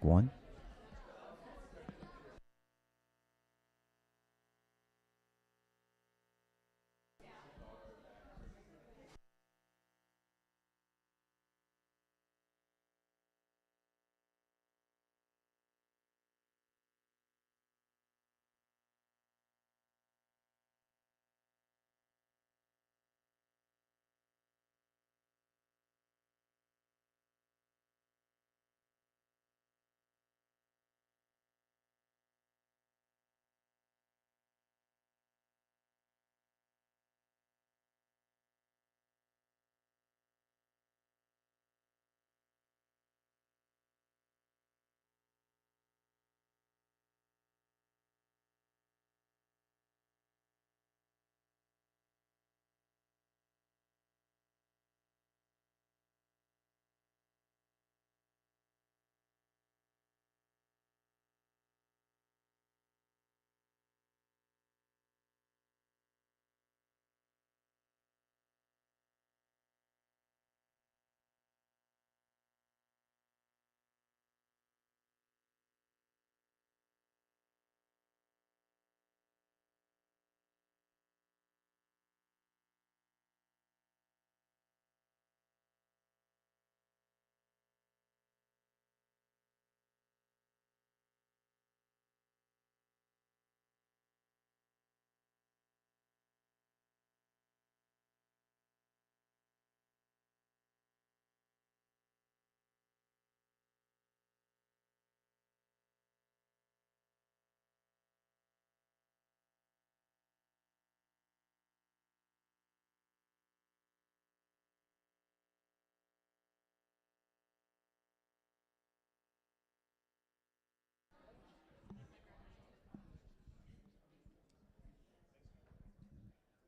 one.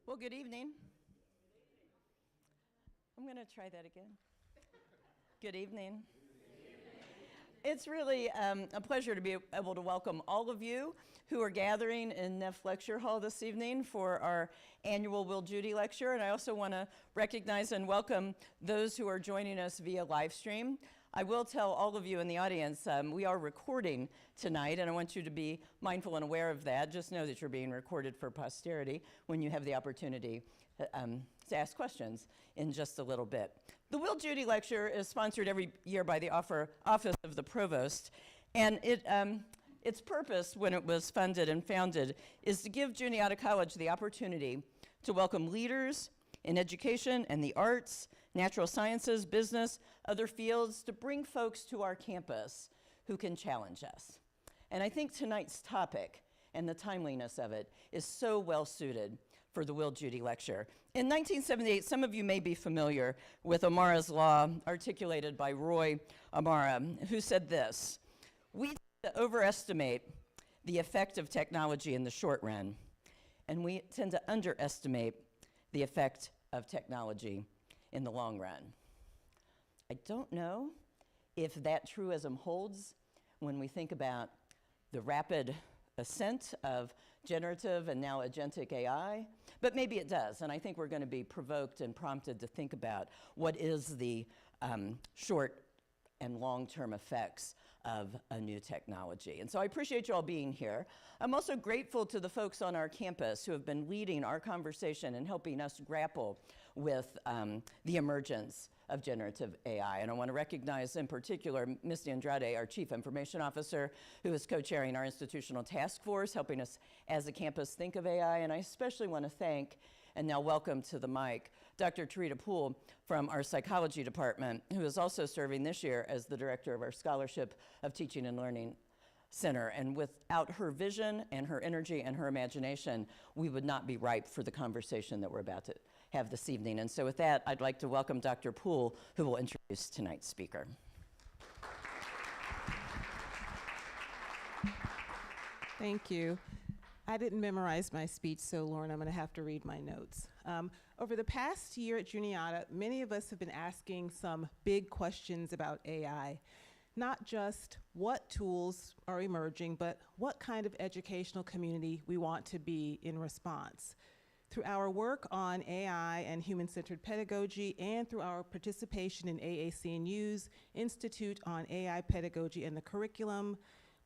Well, good evening. I'm going to try that again. Good evening. It's really a pleasure to be able to welcome all of you who are gathering in Neff Lecture Hall this evening for our annual Will Judy Lecture. And I also want to recognize and welcome those who are joining us via live stream. I will tell all of you in the audience, we are recording tonight, and I want you to be mindful and aware of that. Just know that you're being recorded for posterity when you have the opportunity to ask questions in just a little bit. The Will Judy Lecture is sponsored every year by the Office of the Provost, and its purpose when it was funded and founded is to give Juniata College the opportunity to welcome leaders in education and the arts, natural sciences, business, other fields, to bring folks to our campus who can challenge us. And I think tonight's topic and the timeliness of it is so well suited for the Will Judy Lecture. In 1978, some of you may be familiar with Amara's law articulated by Roy Amara, who said this: "We tend to overestimate the effect of technology in the short run, and we tend to underestimate the effect of technology in the long run." I don't know if that truism holds when we think about the rapid ascent of generative and now agentic AI, but maybe it does, and I think we're going to be provoked and prompted to think about what is the short and long-term effects of a new technology. And so I appreciate you all being here. I'm also grateful to the folks on our campus who have been leading our conversation and helping us grapple with the emergence of generative AI. And I want to recognize in particular Misty Andrade, our Chief Information Officer, who is co-chairing our institutional task force, helping us as a campus think of AI. And I especially want to thank, and now welcome to the mic, Dr. Tarita Poole from our psychology department, who is also serving this year as the director of our Scholarship of Teaching and Learning Center. And without her vision and her energy and her imagination, we would not be ripe for the conversation that we're about to have this evening. And so with that, I'd like to welcome Dr. Poole, who will introduce tonight's speaker. Thank you. I didn't memorize my speech, so Lauren, I'm going to have to read my notes. Over the past year at Juniata, many of us have been asking some big questions about AI. Not just what tools are emerging, but what kind of educational community we want to be in response. Through our work on AI and human-centered pedagogy, and through our participation in AAC&U's Institute on AI Pedagogy and the Curriculum,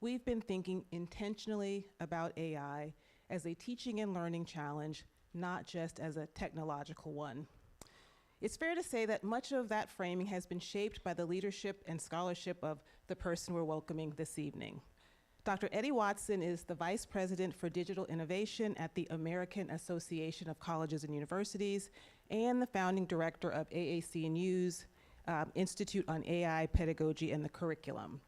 we've been thinking intentionally about AI as a teaching and learning challenge, not just as a technological one. It's fair to say that much of that framing has been shaped by the leadership and scholarship of the person we're welcoming this evening. Dr. Eddie Watson is the Vice President for Digital Innovation at the American Association of Colleges and Universities and the founding director of AAC&U's Institute on AI Pedagogy and the Curriculum.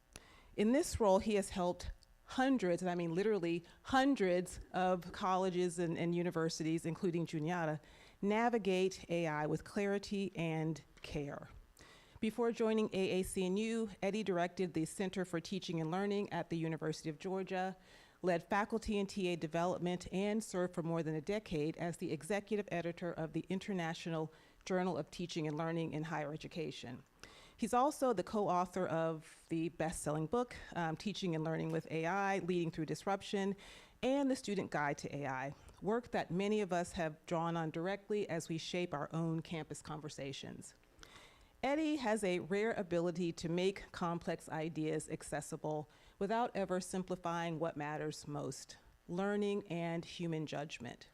In this role, he has helped hundreds, and I mean literally hundreds of colleges and universities, including Juniata, navigate AI with clarity and care. Before joining AAC&U, Eddie directed the Center for Teaching and Learning at the University of Georgia, led faculty and TA development, and served for more than a decade as the executive editor of the International Journal of Teaching and Learning in Higher Education. He's also the co-author of the best-selling book, Teaching and Learning with AI, Leading Through Disruption, and the Student Guide to AI, work that many of us have drawn on directly as we shape our own campus conversations. Eddie has a rare ability to make complex ideas accessible without ever simplifying what matters most, learning and human judgment.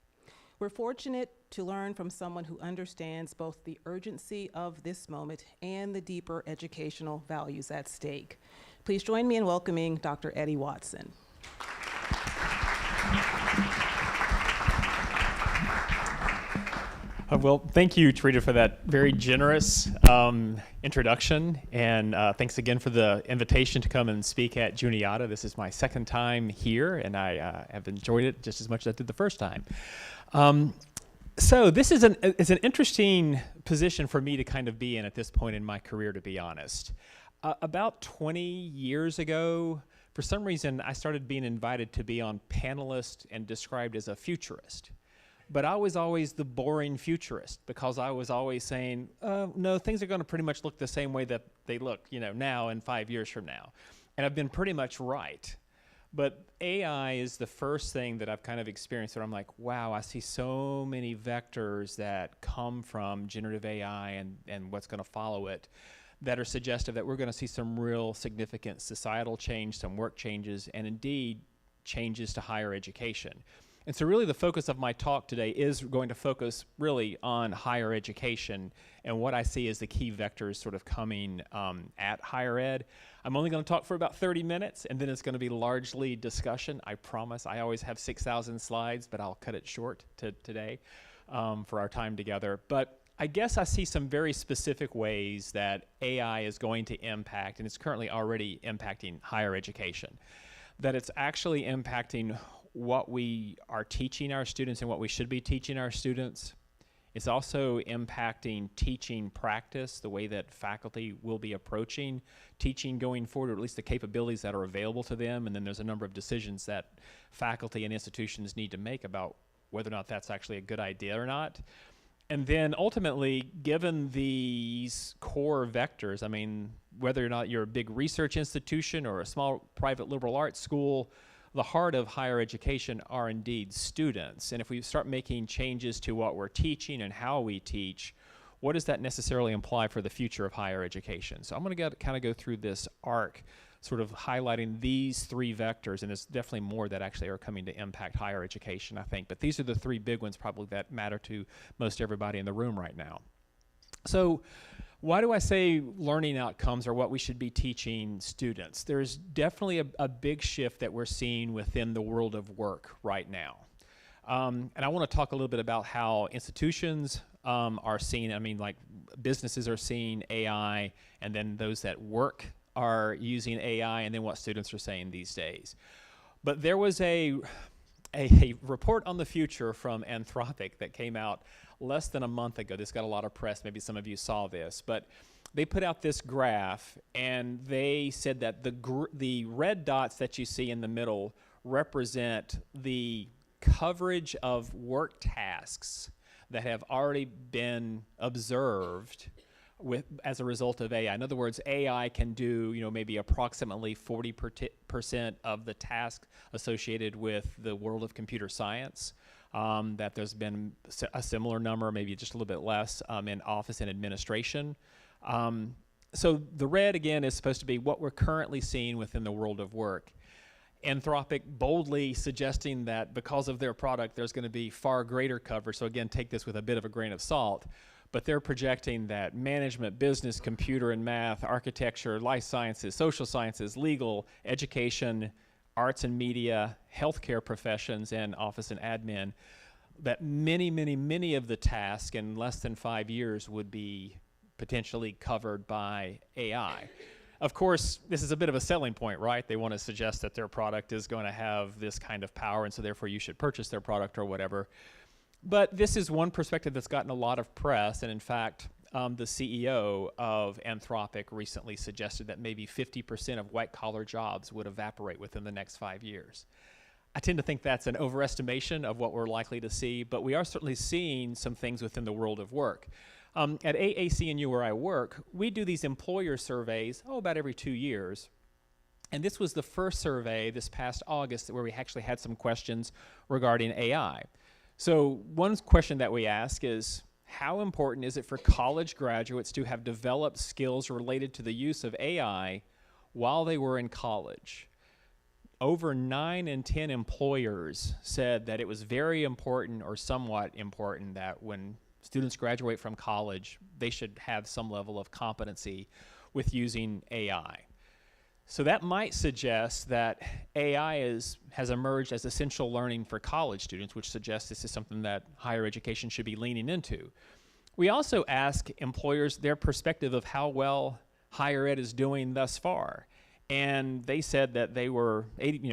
We're fortunate to learn from someone who understands both the urgency of this moment and the deeper educational values at stake. Please join me in welcoming Dr. Eddie Watson. Well, thank you, Tarita, for that very generous introduction, and thanks again for the invitation to come and speak at Juniata. This is my second time here, and I have enjoyed it just as much as I did the first time. So this is an interesting position for me to kind of be in at this point in my career, to be honest. About 20 years ago, for some reason, I started being invited to be on panelists and described as a futurist. But I was always the boring futurist because I was always saying, no, things are going to pretty much look the same way that they look, now and 5 years from now. And I've been pretty much right. But AI is the first thing that I've kind of experienced where I'm like, wow, I see so many vectors that come from generative AI and what's going to follow it that are suggestive that we're going to see some real significant societal change, some work changes, and indeed changes to higher education. And so really the focus of my talk today is going to focus really on higher education and what I see as the key vectors sort of coming at higher ed. I'm only going to talk for about 30 minutes, and then it's going to be largely discussion, I promise. I always have 6,000 slides, but I'll cut it short today for our time together. But I guess I see some very specific ways that AI is going to impact, and it's currently already impacting higher education, that it's actually impacting what we are teaching our students and what we should be teaching our students. It's also impacting teaching practice, the way that faculty will be approaching teaching going forward, or at least the capabilities that are available to them. And then there's a number of decisions that faculty and institutions need to make about whether or not that's actually a good idea or not. And then ultimately, given these core vectors, I mean, whether or not you're a big research institution or a small private liberal arts school, the heart of higher education are indeed students. And if we start making changes to what we're teaching and how we teach, what does that necessarily imply for the future of higher education? So I'm going to kind of go through this arc, sort of highlighting these three vectors, and there's definitely more that actually are coming to impact higher education, I think. But these are the three big ones probably that matter to most everybody in the room right now. So why do I say learning outcomes are what we should be teaching students? There's definitely a big shift that we're seeing within the world of work right now. And I want to talk a little bit about how institutions are seeing, like businesses are seeing AI, and then those that work are using AI, and then what students are saying these days. But there was a report on the future from Anthropic that came out less than a month ago. This got a lot of press. Maybe some of you saw this, but they put out this graph, and they said that the red dots that you see in the middle represent the coverage of work tasks that have already been observed as a result of AI. In other words, AI can do, maybe approximately 40% of the tasks associated with the world of computer science. that there's been a similar number, maybe just a little bit less, in office and administration. So the red, again, is supposed to be what we're currently seeing within the world of work. Anthropic boldly suggesting that because of their product, there's going to be far greater coverage. So again, take this with a bit of a grain of salt. But they're projecting that management, business, computer and math, architecture, life sciences, social sciences, legal, education, arts and media, healthcare professions, and office and admin, that many of the tasks in less than 5 years would be potentially covered by AI. Of course, this is a bit of a selling point, right? They want to suggest that their product is going to have this kind of power, and so therefore you should purchase their product or whatever. But this is one perspective that's gotten a lot of press, and in fact, the CEO of Anthropic recently suggested that maybe 50% of white-collar jobs would evaporate within the next 5 years. I tend to think that's an overestimation of what we're likely to see, but we are certainly seeing some things within the world of work. At AAC&U, where I work, we do these employer surveys, about every 2 years. And this was the first survey this past August where we actually had some questions regarding AI. So one question that we ask is, how important is it for college graduates to have developed skills related to the use of AI while they were in college? Over 9 in 10 employers said that it was very important or somewhat important that when students graduate from college, they should have some level of competency with using AI. So that might suggest that AI has emerged as essential learning for college students, which suggests this is something that higher education should be leaning into. We also ask employers their perspective of how well higher ed is doing thus far. And they said that they were,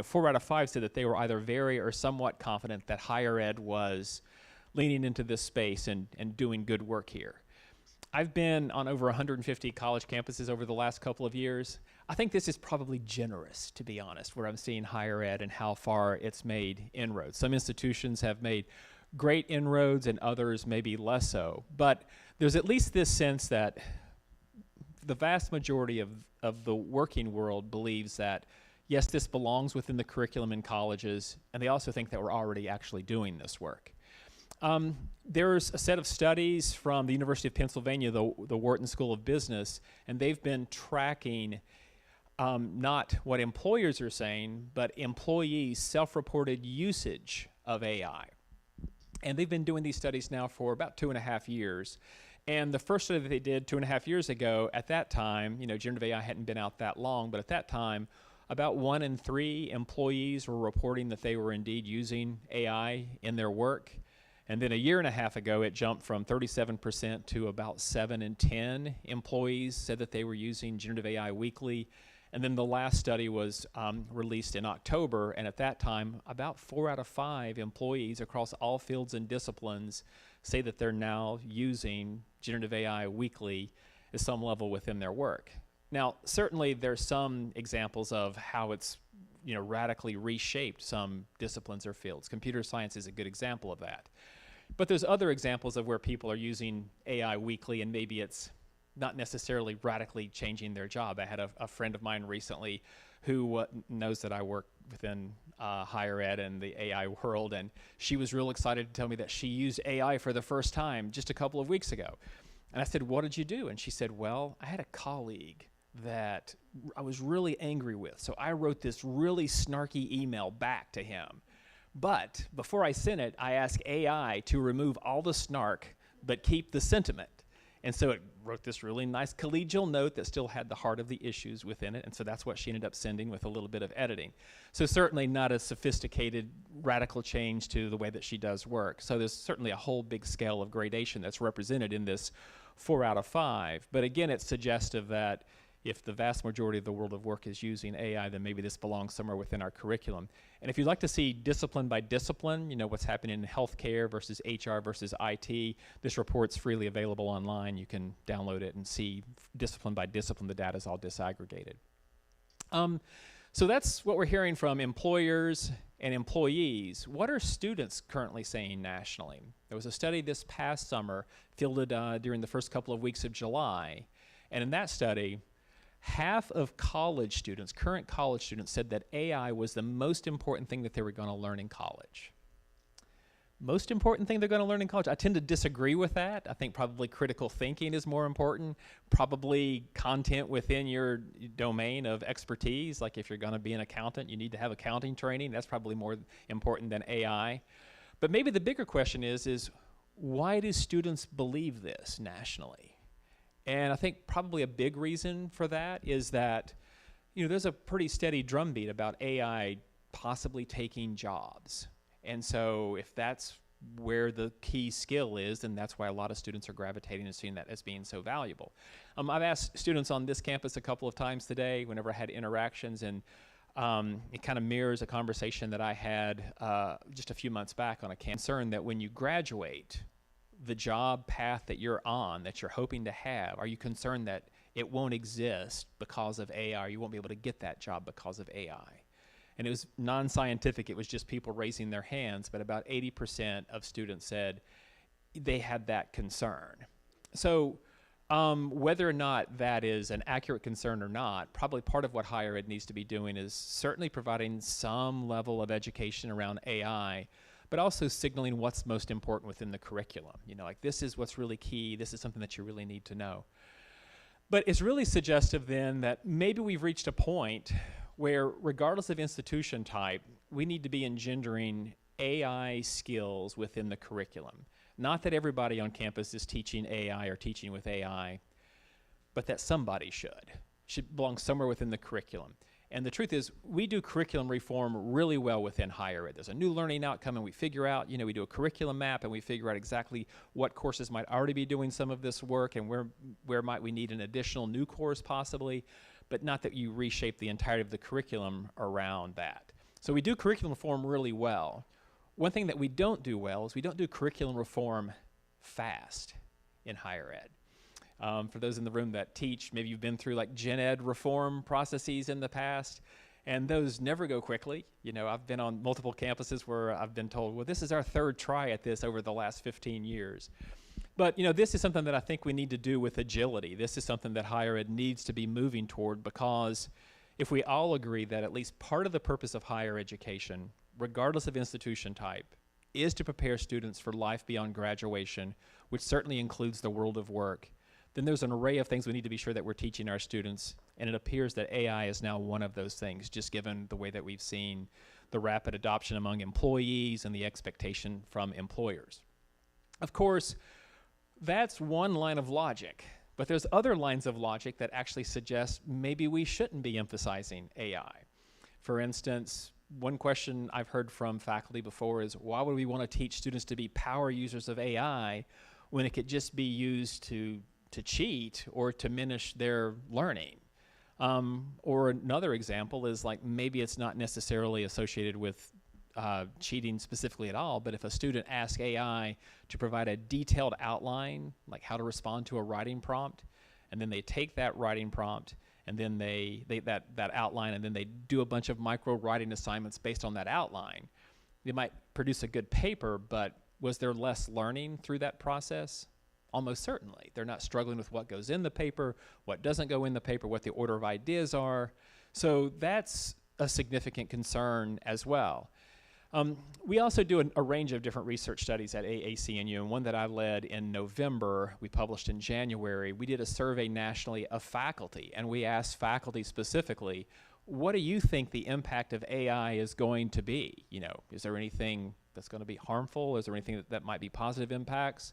4 out of 5 said that they were either very or somewhat confident that higher ed was leaning into this space and doing good work here. I've been on over 150 college campuses over the last couple of years. I think this is probably generous, to be honest, where I'm seeing higher ed and how far it's made inroads. Some institutions have made great inroads and others maybe less so. But there's at least this sense that the vast majority of the working world believes that, yes, this belongs within the curriculum in colleges, and they also think that we're already actually doing this work. There's a set of studies from the University of Pennsylvania, the Wharton School of Business, and they've been tracking not what employers are saying, but employees' self-reported usage of AI. And they've been doing these studies now for about 2.5 years. And the first study that they did 2.5 years ago, at that time, generative AI hadn't been out that long, but at that time, about 1 in 3 employees were reporting that they were indeed using AI in their work. And then 1.5 years ago, it jumped from 37% to about 7 in 10 employees said that they were using generative AI weekly. And then the last study was released in October, and at that time, about 4 out of 5 employees across all fields and disciplines say that they're now using generative AI weekly at some level within their work. Now, certainly there's some examples of how it's radically reshaped some disciplines or fields. Computer science is a good example of that. But there's other examples of where people are using AI weekly, and maybe it's not necessarily radically changing their job. I had a friend of mine recently who knows that I work within higher ed and the AI world, and she was real excited to tell me that she used AI for the first time just a couple of weeks ago. And I said, what did you do? And she said, well, I had a colleague that I was really angry with, so I wrote this really snarky email back to him. But before I sent it, I asked AI to remove all the snark but keep the sentiment. And so it wrote this really nice collegial note that still had the heart of the issues within it, and so that's what she ended up sending with a little bit of editing. So certainly not a sophisticated, radical change to the way that she does work. So there's certainly a whole big scale of gradation that's represented in this 4 out of 5. But again, it's suggestive that if the vast majority of the world of work is using AI, then maybe this belongs somewhere within our curriculum. And if you'd like to see discipline by discipline, what's happening in healthcare versus HR versus IT, this report's freely available online. You can download it and see discipline by discipline. The data's all disaggregated. So that's what we're hearing from employers and employees. What are students currently saying nationally? There was a study this past summer fielded during the first couple of weeks of July. And in that study, half of college students, current college students, said that AI was the most important thing that they were going to learn in college. most important thing they're going to learn in college. I tend to disagree with that. I think probably critical thinking is more important. Probably content within your domain of expertise. Like if you're going to be an accountant, you need to have accounting training. That's probably more important than AI. But maybe the bigger question is why do students believe this nationally? And I think probably a big reason for that is that, there's a pretty steady drumbeat about AI possibly taking jobs. And so if that's where the key skill is, then that's why a lot of students are gravitating and seeing that as being so valuable. I've asked students on this campus a couple of times today whenever I had interactions, and it kind of mirrors a conversation that I had just a few months back on a concern that when you graduate, the job path that you're on, that you're hoping to have, are you concerned that it won't exist because of AI, or you won't be able to get that job because of AI? And it was non-scientific, it was just people raising their hands, but about 80% of students said they had that concern. So whether or not that is an accurate concern or not, probably part of what higher ed needs to be doing is certainly providing some level of education around AI, but also signaling what's most important within the curriculum. Like this is what's really key, this is something that you really need to know. But it's really suggestive then that maybe we've reached a point where regardless of institution type, we need to be engendering AI skills within the curriculum. Not that everybody on campus is teaching AI or teaching with AI, but that somebody should belong somewhere within the curriculum. And the truth is, we do curriculum reform really well within higher ed. There's a new learning outcome, and we figure out, we do a curriculum map, and we figure out exactly what courses might already be doing some of this work, and where might we need an additional new course possibly, but not that you reshape the entirety of the curriculum around that. So we do curriculum reform really well. One thing that we don't do well is we don't do curriculum reform fast in higher ed. For those in the room that teach, maybe you've been through like gen ed reform processes in the past, and those never go quickly. I've been on multiple campuses where I've been told, well, this is our third try at this over the last 15 years. But this is something that I think we need to do with agility. This is something that higher ed needs to be moving toward, because if we all agree that at least part of the purpose of higher education, regardless of institution type, is to prepare students for life beyond graduation, which certainly includes the world of work, then there's an array of things we need to be sure that we're teaching our students, and it appears that AI is now one of those things, just given the way that we've seen the rapid adoption among employees and the expectation from employers. Of course, that's one line of logic, but there's other lines of logic that actually suggest maybe we shouldn't be emphasizing AI. For instance, one question I've heard from faculty before is, why would we want to teach students to be power users of AI when it could just be used to cheat or to diminish their learning? Or another example is like maybe it's not necessarily associated with cheating specifically at all, but if a student asks AI to provide a detailed outline, like how to respond to a writing prompt, and then they take that writing prompt and then that outline, and then they do a bunch of micro writing assignments based on that outline, they might produce a good paper, but was there less learning through that process? Almost certainly. They're not struggling with what goes in the paper, what doesn't go in the paper, what the order of ideas are. So that's a significant concern as well. We also do a range of different research studies at AAC&U, and one that I led in November, we published in January. We did a survey nationally of faculty, and we asked faculty specifically, what do you think the impact of AI is going to be? Is there anything that's going to be harmful? Is there anything that might be positive impacts?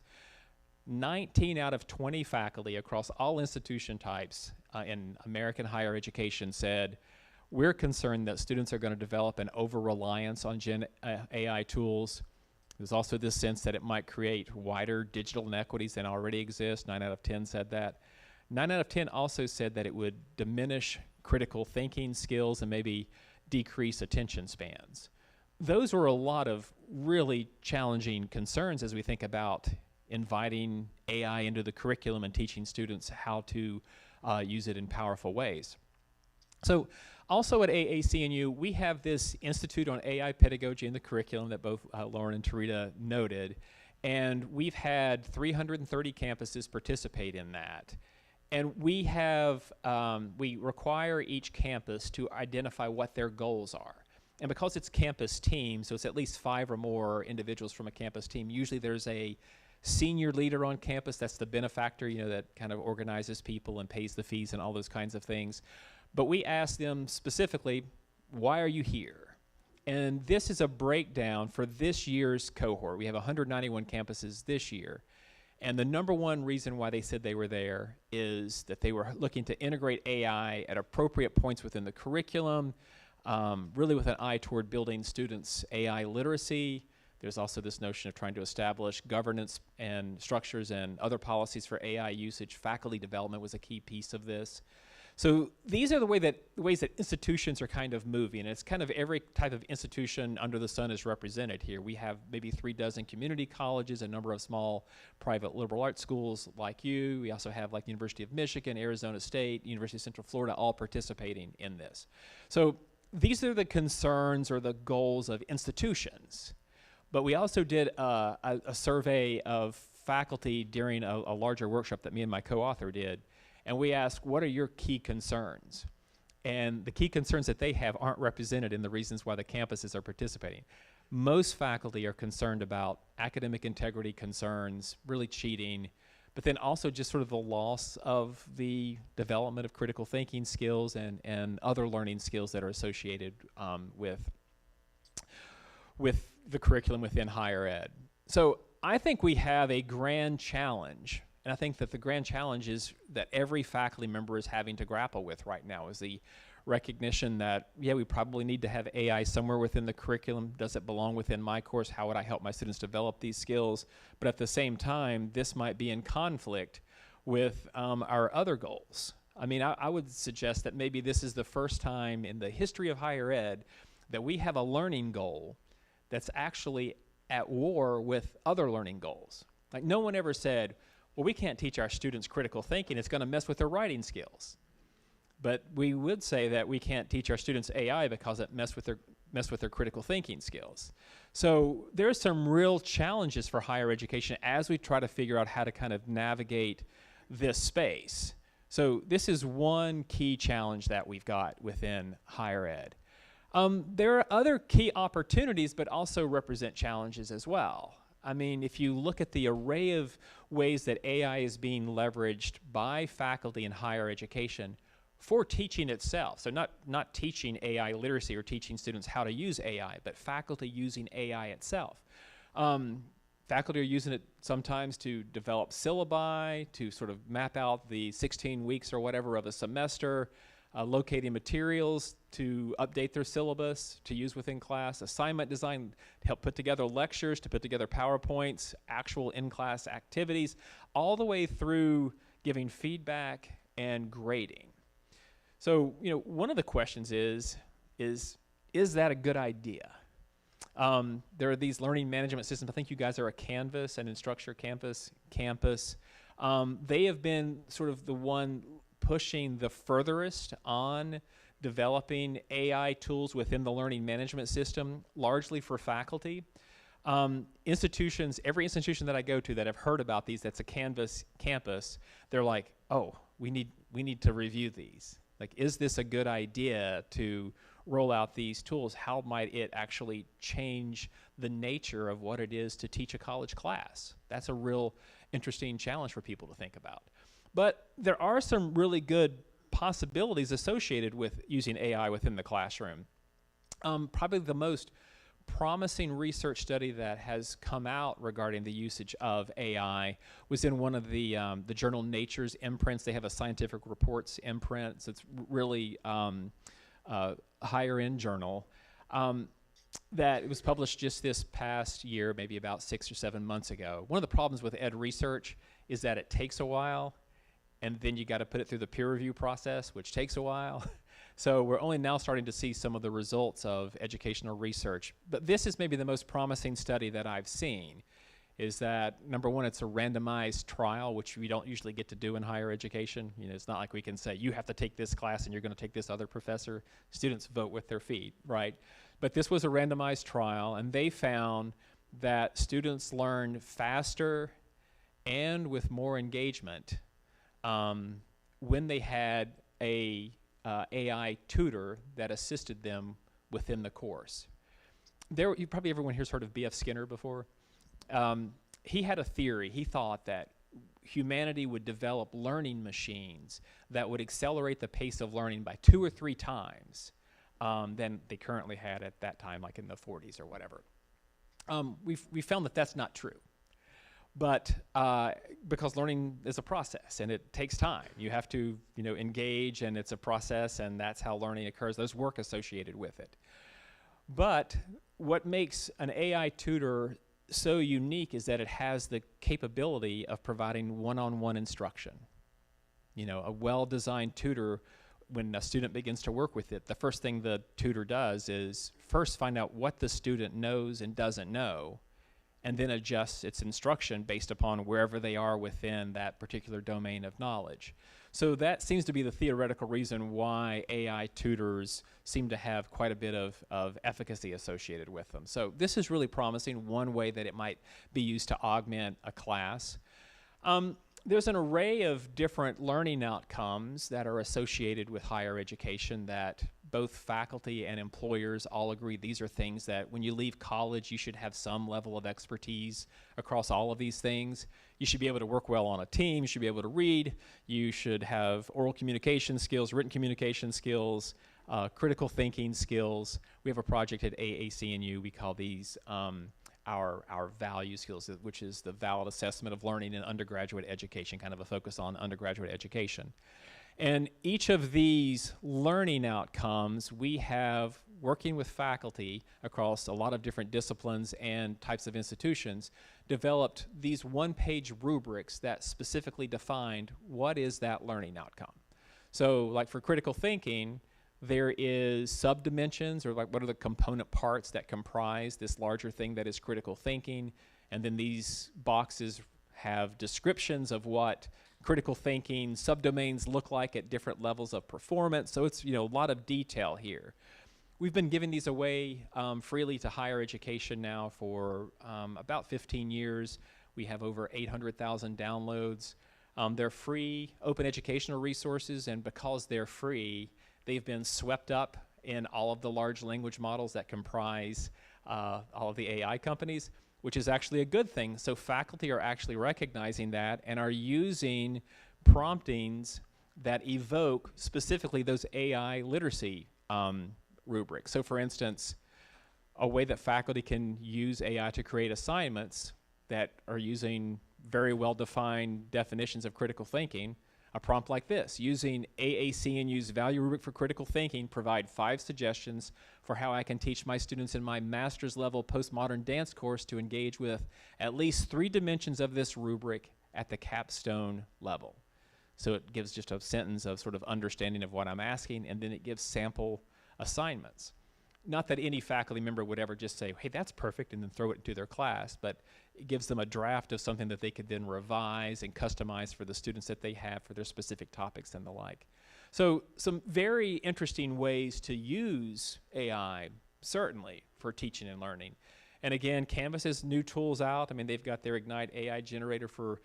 19 out of 20 faculty across all institution types in American higher education said, we're concerned that students are going to develop an over-reliance on AI tools. There's also this sense that it might create wider digital inequities than already exist. 9 out of 10 said that. 9 out of 10 also said that it would diminish critical thinking skills and maybe decrease attention spans. Those were a lot of really challenging concerns as we think about inviting AI into the curriculum and teaching students how to use it in powerful ways. So also at AAC&U, we have this Institute on AI Pedagogy in the curriculum that both Lauren and Tarita noted, and we've had 330 campuses participate in that. And we have, we require each campus to identify what their goals are. And because it's campus team, so it's at least 5 or more individuals from a campus team. Usually there's a senior leader on campus, that's the benefactor, that kind of organizes people and pays the fees and all those kinds of things. But we asked them specifically, why are you here? And this is a breakdown for this year's cohort. We have 191 campuses this year. And the number one reason why they said they were there is that they were looking to integrate AI at appropriate points within the curriculum, really with an eye toward building students' AI literacy. There's also this notion of trying to establish governance and structures and other policies for AI usage. Faculty development was a key piece of this. So these are the ways that institutions are kind of moving. And it's kind of every type of institution under the sun is represented here. We have maybe 36 community colleges, a number of small private liberal arts schools like you. We also have like University of Michigan, Arizona State, University of Central Florida, all participating in this. So these are the concerns or the goals of institutions. But we also did a survey of faculty during a larger workshop that me and my co-author did. And we asked, what are your key concerns? And the key concerns that they have aren't represented in the reasons why the campuses are participating. Most faculty are concerned about academic integrity concerns, really cheating, but then also just sort of the loss of the development of critical thinking skills and other learning skills that are associated with the curriculum within higher ed. So I think we have a grand challenge. And I think that the grand challenge is that every faculty member is having to grapple with right now is the recognition that, yeah, we probably need to have AI somewhere within the curriculum. Does it belong within my course? How would I help my students develop these skills? But at the same time, this might be in conflict with our other goals. I mean, I would suggest that maybe this is the first time in the history of higher ed that we have a learning goal that's actually at war with other learning goals. Like no one ever said, well, we can't teach our students critical thinking. It's going to mess with their writing skills. But we would say that we can't teach our students AI because it mess with their critical thinking skills. So there's some real challenges for higher education as we try to figure out how to kind of navigate this space. So this is one key challenge that we've got within higher ed. There are other key opportunities, but also represent challenges as well. I mean, if you look at the array of ways that AI is being leveraged by faculty in higher education for teaching itself, so not teaching AI literacy or teaching students how to use AI, but faculty using AI itself. Faculty are using it sometimes to develop syllabi, to sort of map out the 16 weeks or whatever of a semester, locating materials to update their syllabus to use within class, assignment design to help put together lectures, to put together PowerPoints, actual in-class activities, all the way through giving feedback and grading. So, one of the questions is that a good idea? There are these learning management systems. I think you guys are a Canvas, an Instructure Campus. They have been sort of the one pushing the furthest on developing AI tools within the learning management system, largely for faculty. Institutions, every institution that I go to that have heard about these that's a Canvas campus, they're like, oh, we need to review these. Like, is this a good idea to roll out these tools? How might it actually change the nature of what it is to teach a college class? That's a real interesting challenge for people to think about. But there are some really good possibilities associated with using AI within the classroom. Probably the most promising research study that has come out regarding the usage of AI was in one of the journal Nature's imprints. They have a scientific reports imprint, so it's really higher end journal. That it was published just this past year, maybe about 6 or 7 months ago. One of the problems with ed research is that it takes a while, and then you got to put it through the peer review process, which takes a while. So we're only now starting to see some of the results of educational research. But this is maybe the most promising study that I've seen, is that, number one, it's a randomized trial, which we don't usually get to do in higher education. It's not like we can say, you have to take this class and you're going to take this other professor. Students vote with their feet, right? But this was a randomized trial, and they found that students learn faster and with more engagement when they had a AI tutor that assisted them within the course. Probably everyone here's heard of B.F. Skinner before. He had a theory. He thought that humanity would develop learning machines that would accelerate the pace of learning by 2 or 3 times than they currently had at that time, like in the 40s or whatever. We found that that's not true. But because learning is a process and it takes time. You have to, engage, and it's a process, and that's how learning occurs. There's work associated with it. But what makes an AI tutor so unique is that it has the capability of providing one-on-one instruction. A well-designed tutor, when a student begins to work with it, the first thing the tutor does is first find out what the student knows and doesn't know, and then adjusts its instruction based upon wherever they are within that particular domain of knowledge. So that seems to be the theoretical reason why AI tutors seem to have quite a bit of efficacy associated with them. So this is really promising, one way that it might be used to augment a class. There's an array of different learning outcomes that are associated with higher education that both faculty and employers all agree these are things that when you leave college, you should have some level of expertise across all of these things. You should be able to work well on a team. You should be able to read. You should have oral communication skills, written communication skills, critical thinking skills. We have a project at AAC&U. We call these our value skills, which is the valid assessment of learning in undergraduate education, kind of a focus on undergraduate education. And each of these learning outcomes, we have, working with faculty across a lot of different disciplines and types of institutions, developed these one-page rubrics that specifically defined what is that learning outcome. So like for critical thinking, there is subdimensions, or like what are the component parts that comprise this larger thing that is critical thinking, and then these boxes have descriptions of what critical thinking subdomains look like at different levels of performance. So it's a lot of detail here. We've been giving these away freely to higher education now for about 15 years. We have over 800,000 downloads. They're free, open educational resources, and because they're free, they've been swept up in all of the large language models that comprise all of the AI companies, which is actually a good thing. So faculty are actually recognizing that and are using promptings that evoke specifically those AI literacy rubrics. So for instance, a way that faculty can use AI to create assignments that are using very well-defined definitions of critical thinking, a prompt like this: using AAC&U's value rubric for critical thinking, provide 5 suggestions for how I can teach my students in my master's level postmodern dance course to engage with at least 3 dimensions of this rubric at the capstone level. So it gives just a sentence of sort of understanding of what I'm asking, and then it gives sample assignments. Not that any faculty member would ever just say, hey, that's perfect, and then throw it into their class, but it gives them a draft of something that they could then revise and customize for the students that they have for their specific topics and the like. So some very interesting ways to use AI, certainly, for teaching and learning. And again, Canvas has new tools out. I mean, they've got their Ignite AI generator for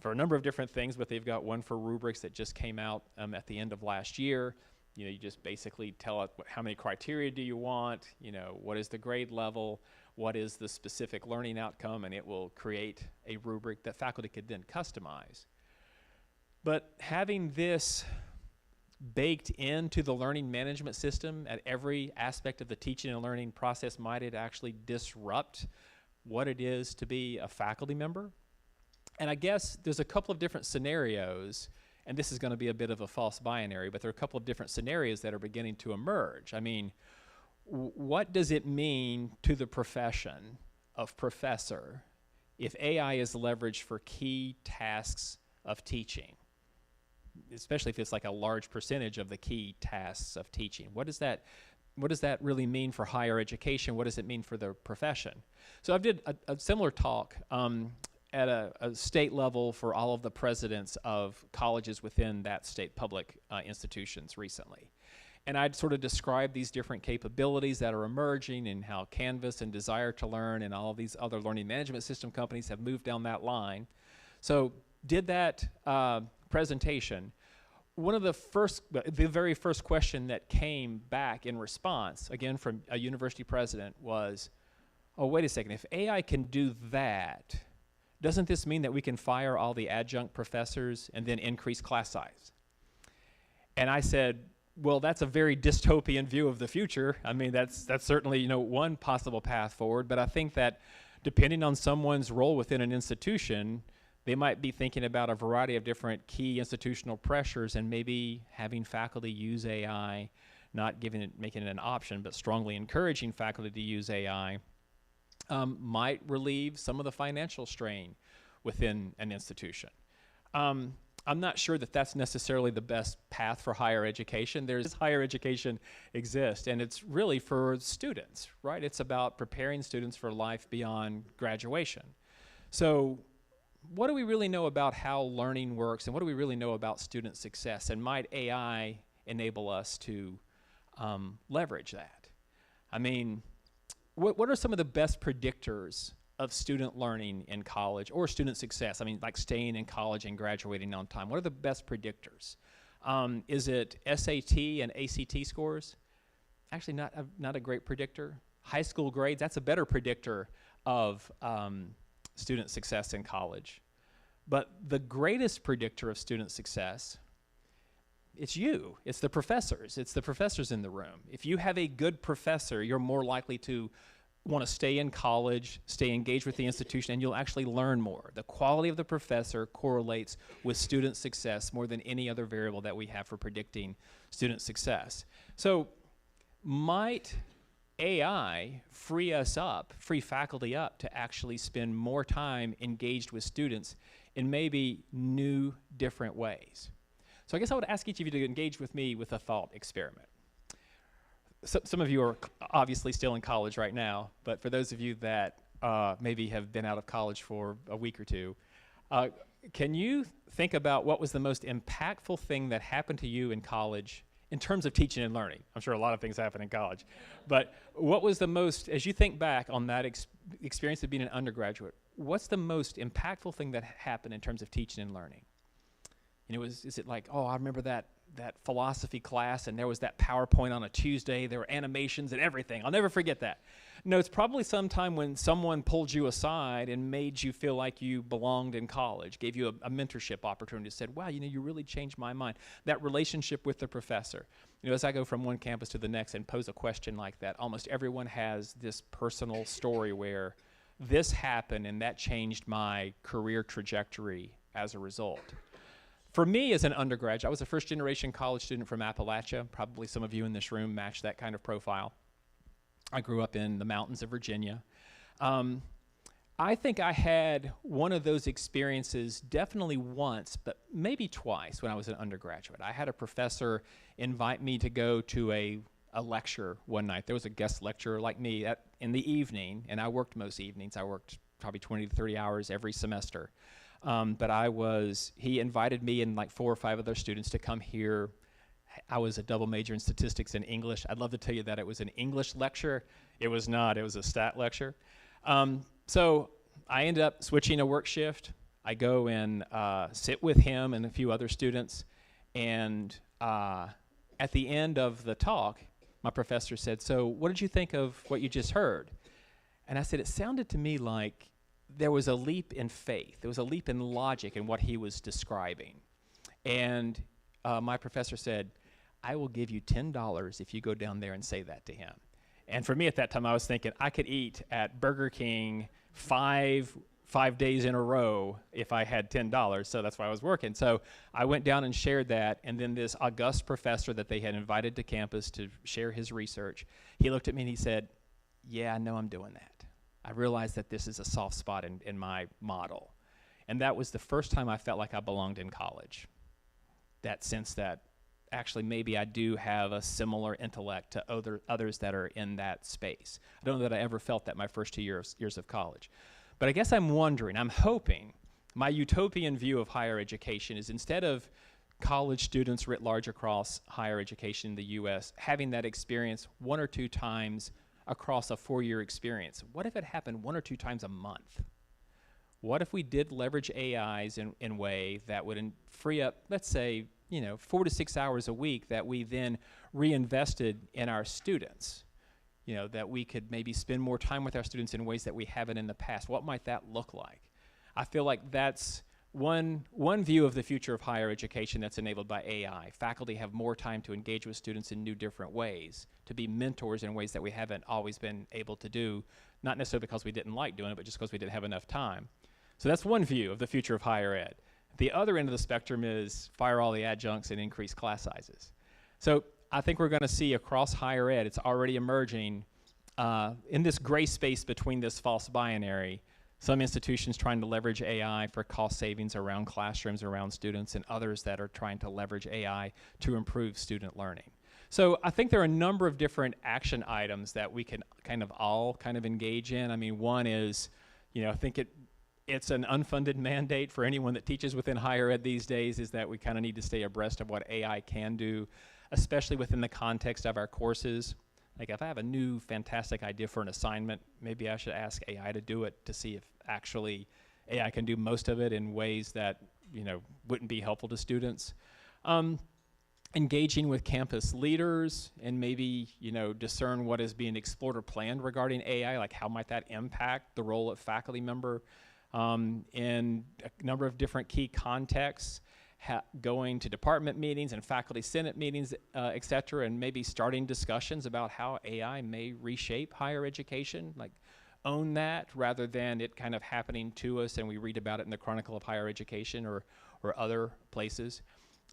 a number of different things, but they've got one for rubrics that just came out at the end of last year. You just basically tell it how many criteria do you want, what is the grade level, what is the specific learning outcome, and it will create a rubric that faculty could then customize. But having this baked into the learning management system at every aspect of the teaching and learning process, might it actually disrupt what it is to be a faculty member? And I guess there's a couple of different scenarios, and this is going to be a bit of a false binary, but there are a couple of different scenarios that are beginning to emerge. I mean, what does it mean to the profession of professor if AI is leveraged for key tasks of teaching, especially if it's like a large percentage of the key tasks of teaching? What does that really mean for higher education? What does it mean for the profession? So I did a similar talk at a state level for all of the presidents of colleges within that state public institutions recently. And I'd sort of describe these different capabilities that are emerging and how Canvas and Desire to Learn and all of these other learning management system companies have moved down that line. So did that presentation. one of the very first question that came back in response, again from a university president, was, oh, wait a second, if AI can do that, doesn't this mean that we can fire all the adjunct professors and then increase class size? And I said, well, that's a very dystopian view of the future. I mean, that's certainly, you know, one possible path forward, but I think that depending on someone's role within an institution, they might be thinking about a variety of different key institutional pressures and maybe having faculty use AI, not making it an option, but strongly encouraging faculty to use AI, might relieve some of the financial strain within an institution. I'm not sure that that's necessarily the best path for higher education. There's higher education exists, and it's really for students, right? It's about preparing students for life beyond graduation. So what do we really know about how learning works, and what do we really know about student success? And might AI enable us to leverage that? I mean, what are some of the best predictors of student learning in college or student success? I mean, like staying in college and graduating on time. What are the best predictors? Is it SAT and ACT scores? Actually, not a great predictor. High school grades, that's a better predictor of student success in college. But the greatest predictor of student success, it's you. It's the professors. It's the professors in the room. If you have a good professor, you're more likely to want to stay in college, stay engaged with the institution, and you'll actually learn more. The quality of the professor correlates with student success more than any other variable that we have for predicting student success. So might AI free faculty up to actually spend more time engaged with students in maybe new, different ways? So I guess I would ask each of you to engage with me with a thought experiment. Some of you are obviously still in college right now, but for those of you that maybe have been out of college for a week or two, can you think about what was the most impactful thing that happened to you in college in terms of teaching and learning? I'm sure a lot of things happen in college, but what was the most, as you think back on that experience of being an undergraduate, what's the most impactful thing that happened in terms of teaching and learning? You know, is it like, oh, I remember that philosophy class and there was that PowerPoint on a Tuesday, there were animations and everything. I'll never forget that. No, it's probably sometime when someone pulled you aside and made you feel like you belonged in college, gave you a mentorship opportunity, said, wow, you know, you really changed my mind. That relationship with the professor. You know, as I go from one campus to the next and pose a question like that, almost everyone has this personal story where this happened and that changed my career trajectory as a result. For me as an undergraduate, I was a first-generation college student from Appalachia. Probably some of you in this room match that kind of profile. I grew up in the mountains of Virginia. I think I had one of those experiences definitely once, but maybe twice when I was an undergraduate. I had a professor invite me to go to a lecture one night. There was a guest lecturer like me in the evening, and I worked most evenings. I worked probably 20 to 30 hours every semester. But he invited me and like 4 or 5 other students to come here. I was a double major in statistics and English. I'd love to tell you that it was an English lecture. It was not. It was a stat lecture. So I ended up switching a work shift. I go and sit with him and a few other students. And at the end of the talk, my professor said, so what did you think of what you just heard? And I said, it sounded to me like there was a leap in faith. There was a leap in logic in what he was describing. And my professor said, I will give you $10 if you go down there and say that to him. And for me at that time, I was thinking I could eat at Burger King five days in a row if I had $10, so that's why I was working. So I went down and shared that, and then this august professor that they had invited to campus to share his research, he looked at me and he said, yeah, I know I'm doing that. I realized that this is a soft spot in my model. And that was the first time I felt like I belonged in college. That sense that actually maybe I do have a similar intellect to others that are in that space. I don't know that I ever felt that my first 2 years of college. But I guess I'm wondering, I'm hoping, my utopian view of higher education is instead of college students writ large across higher education in the U.S. having that experience 1 or 2 times across a 4-year experience. What if it happened 1 or 2 times a month? What if we did leverage AIs in a way that would free up, let's say, 4 to 6 hours a week that we then reinvested in our students, that we could maybe spend more time with our students in ways that we haven't in the past. What might that look like? I feel like that's one view of the future of higher education that's enabled by AI. Faculty have more time to engage with students in new, different ways, to be mentors in ways that we haven't always been able to do, not necessarily because we didn't like doing it, but just because we didn't have enough time. So that's one view of the future of higher ed. The other end of the spectrum is fire all the adjuncts and increase class sizes. So I think we're going to see across higher ed, it's already emerging in this gray space between this false binary. Some institutions trying to leverage AI for cost savings around classrooms, around students, and others that are trying to leverage AI to improve student learning. So I think there are a number of different action items that we can all engage in. I mean, one is, I think it's an unfunded mandate for anyone that teaches within higher ed these days, is that we kind of need to stay abreast of what AI can do, especially within the context of our courses. Like if I have a new fantastic idea for an assignment, maybe I should ask AI to do it to see if actually AI can do most of it in ways that wouldn't be helpful to students. Engaging with campus leaders and maybe discern what is being explored or planned regarding AI, like how might that impact the role of faculty member in a number of different key contexts. Going to department meetings and faculty senate meetings, et cetera, and maybe starting discussions about how AI may reshape higher education, like own that rather than it kind of happening to us and we read about it in the Chronicle of Higher Education or other places.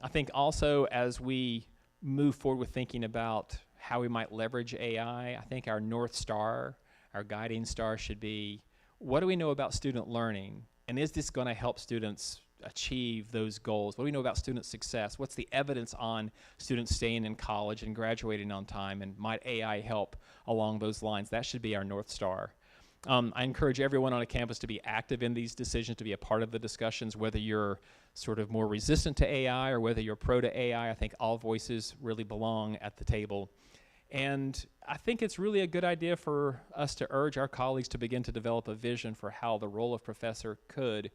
I think also as we move forward with thinking about how we might leverage AI, I think our North Star, our guiding star should be, what do we know about student learning? And is this going to help students achieve those goals? What do we know about student success? What's the evidence on students staying in college and graduating on time? And might AI help along those lines? That should be our North Star. I encourage everyone on a campus to be active in these decisions, to be a part of the discussions, whether you're sort of more resistant to AI or whether you're pro to AI. I think all voices really belong at the table. And I think it's really a good idea for us to urge our colleagues to begin to develop a vision for how the role of professor could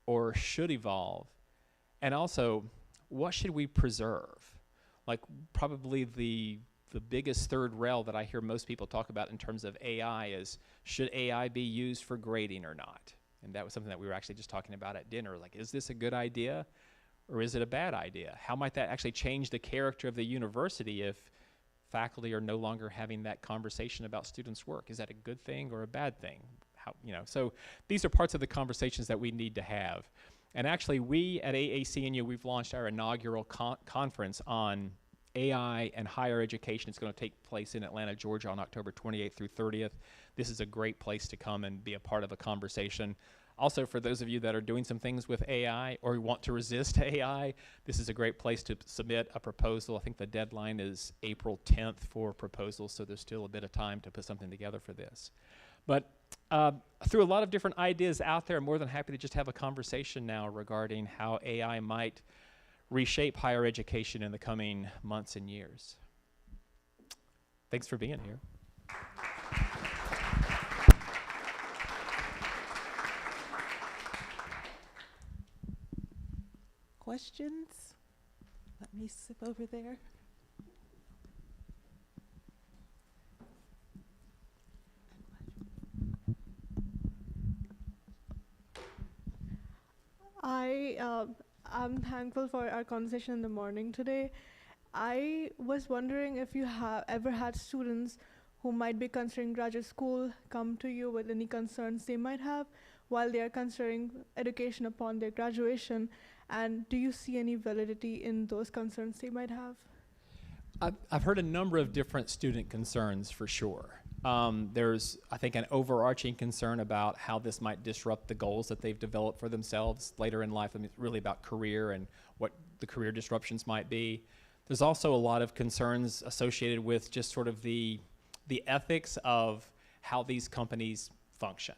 or should evolve. And also, what should we preserve? Like probably the biggest third rail that I hear most people talk about in terms of AI is, should AI be used for grading or not? And that was something that we were actually just talking about at dinner. Like, is this a good idea or is it a bad idea? How might that actually change the character of the university if faculty are no longer having that conversation about students' work? Is that a good thing or a bad thing? So these are parts of the conversations that we need to have. And actually, we at AAC&U, we've launched our inaugural conference on AI and higher education. It's going to take place in Atlanta, Georgia on October 28th through 30th. This is a great place to come and be a part of a conversation. Also, for those of you that are doing some things with AI or want to resist AI, this is a great place to submit a proposal. I think the deadline is April 10th for proposals, so there's still a bit of time to put something together for this. But through a lot of different ideas out there, I'm more than happy to just have a conversation now regarding how AI might reshape higher education in the coming months and years. Thanks for being here. Questions? Let me sip over there. I'm thankful for our conversation in the morning today. I was wondering if you have ever had students who might be considering graduate school come to you with any concerns they might have while they are considering education upon their graduation, and do you see any validity in those concerns they might have? I've heard a number of different student concerns for sure. There's, I think, an overarching concern about how this might disrupt the goals that they've developed for themselves later in life. I mean, it's really about career and what the career disruptions might be. There's also a lot of concerns associated with just sort of the ethics of how these companies function.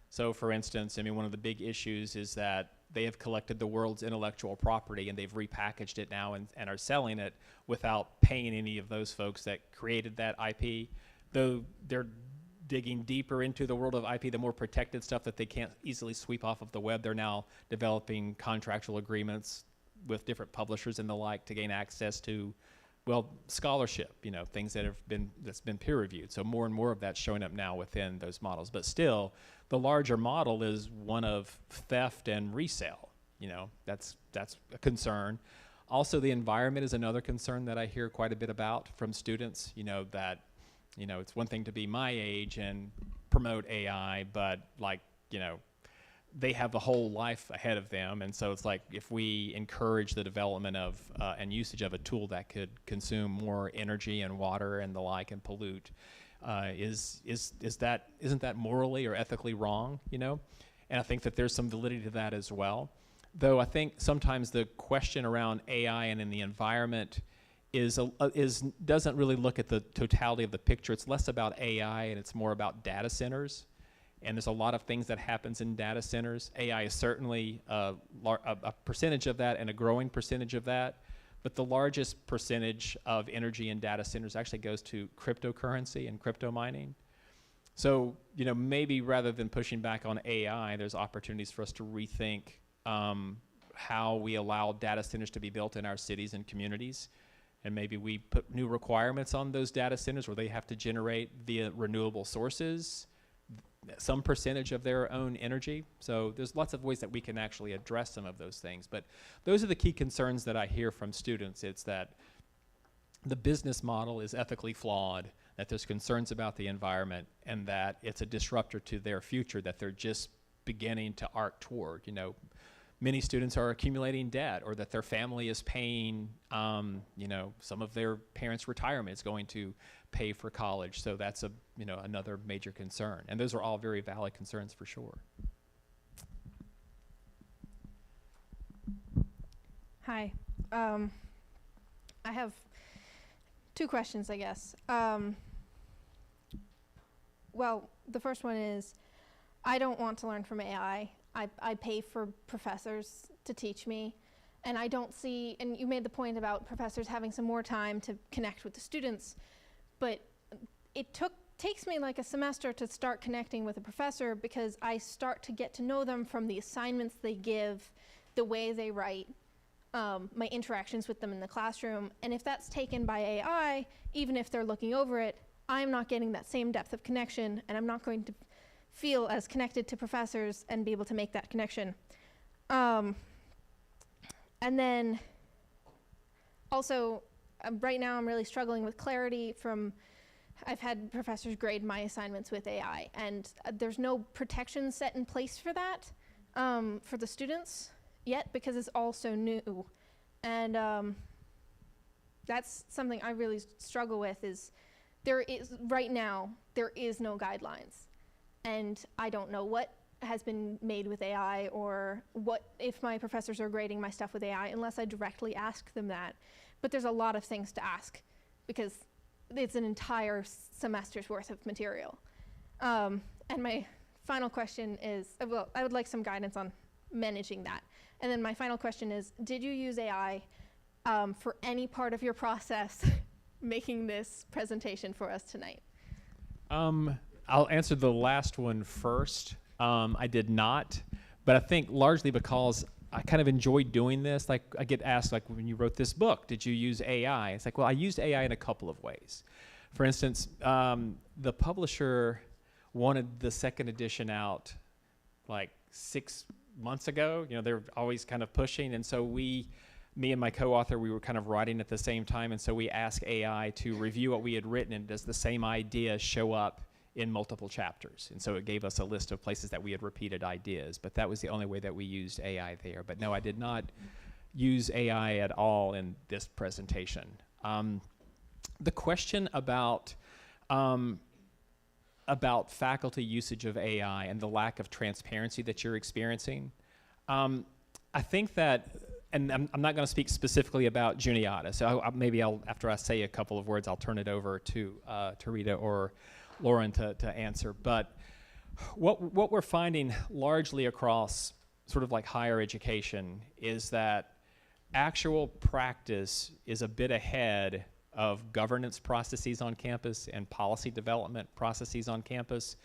So for instance, I mean, one of the big issues is that they have collected the world's intellectual property and they've repackaged it now and are selling it without paying any of those folks that created that IP. Though they're digging deeper into the world of IP, the more protected stuff that they can't easily sweep off of the web, they're now developing contractual agreements with different publishers and the like to gain access to, well, scholarship, things that's been peer reviewed. So more and more of that's showing up now within those models. But still, the larger model is one of theft and resale. That's a concern. Also, the environment is another concern that I hear quite a bit about from students, that, it's one thing to be my age and promote AI, but they have a whole life ahead of them. And so it's like, if we encourage the development of and usage of a tool that could consume more energy and water and the like and pollute, isn't that morally or ethically wrong, And I think that there's some validity to that as well. Though I think sometimes the question around AI and in the environment doesn't really look at the totality of the picture. It's less about AI and it's more about data centers. And there's a lot of things that happens in data centers. AI is certainly a percentage of that and a growing percentage of that. But the largest percentage of energy in data centers actually goes to cryptocurrency and crypto mining. So, maybe rather than pushing back on AI, there's opportunities for us to rethink how we allow data centers to be built in our cities and communities. And maybe we put new requirements on those data centers where they have to generate via renewable sources, some percentage of their own energy. So there's lots of ways that we can actually address some of those things. But those are the key concerns that I hear from students. It's that the business model is ethically flawed, that there's concerns about the environment, and that it's a disruptor to their future that they're just beginning to arc toward. Many students are accumulating debt, or that their family is paying, some of their parents' retirement is going to pay for college. So that's another major concern. And those are all very valid concerns for sure. Hi. I have two questions, I guess. Well, the first one is, I don't want to learn from AI. I pay for professors to teach me, and I don't see, and you made the point about professors having some more time to connect with the students, but it takes me like a semester to start connecting with a professor, because I start to get to know them from the assignments they give, the way they write, my interactions with them in the classroom. And if that's taken by AI, even if they're looking over it, I'm not getting that same depth of connection, and I'm not going to feel as connected to professors and be able to make that connection. And then also, right now I'm really struggling with clarity from, I've had professors grade my assignments with AI, and there's no protection set in place for that, for the students yet, because it's all so new. And that's something I really struggle with, is right now, there is no guidelines. And I don't know what has been made with AI, or what if my professors are grading my stuff with AI, unless I directly ask them that. But there's a lot of things to ask, because it's an entire semester's worth of material. And my final question is, well, I would like some guidance on managing that. And then my final question is, did you use AI for any part of your process making this presentation for us tonight? I'll answer the last one first. I did not, but I think largely because I kind of enjoyed doing this. Like, I get asked, like, when you wrote this book, did you use AI? It's like, well, I used AI in a couple of ways. For instance, the publisher wanted the second edition out like 6 months ago. They're always kind of pushing, and so me and my co-author, we were kind of writing at the same time, and so we asked AI to review what we had written, and does the same idea show up in multiple chapters? And so it gave us a list of places that we had repeated ideas, but that was the only way that we used AI there. But no, I did not use AI at all in this presentation. The question about faculty usage of AI and the lack of transparency that you're experiencing, I think that, and I'm not going to speak specifically about Juniata, so maybe after I say a couple of words, I'll turn it over to Rita or Lauren to answer. But what we're finding largely across sort of like higher education is that actual practice is a bit ahead of governance processes on campus and policy development processes on campus.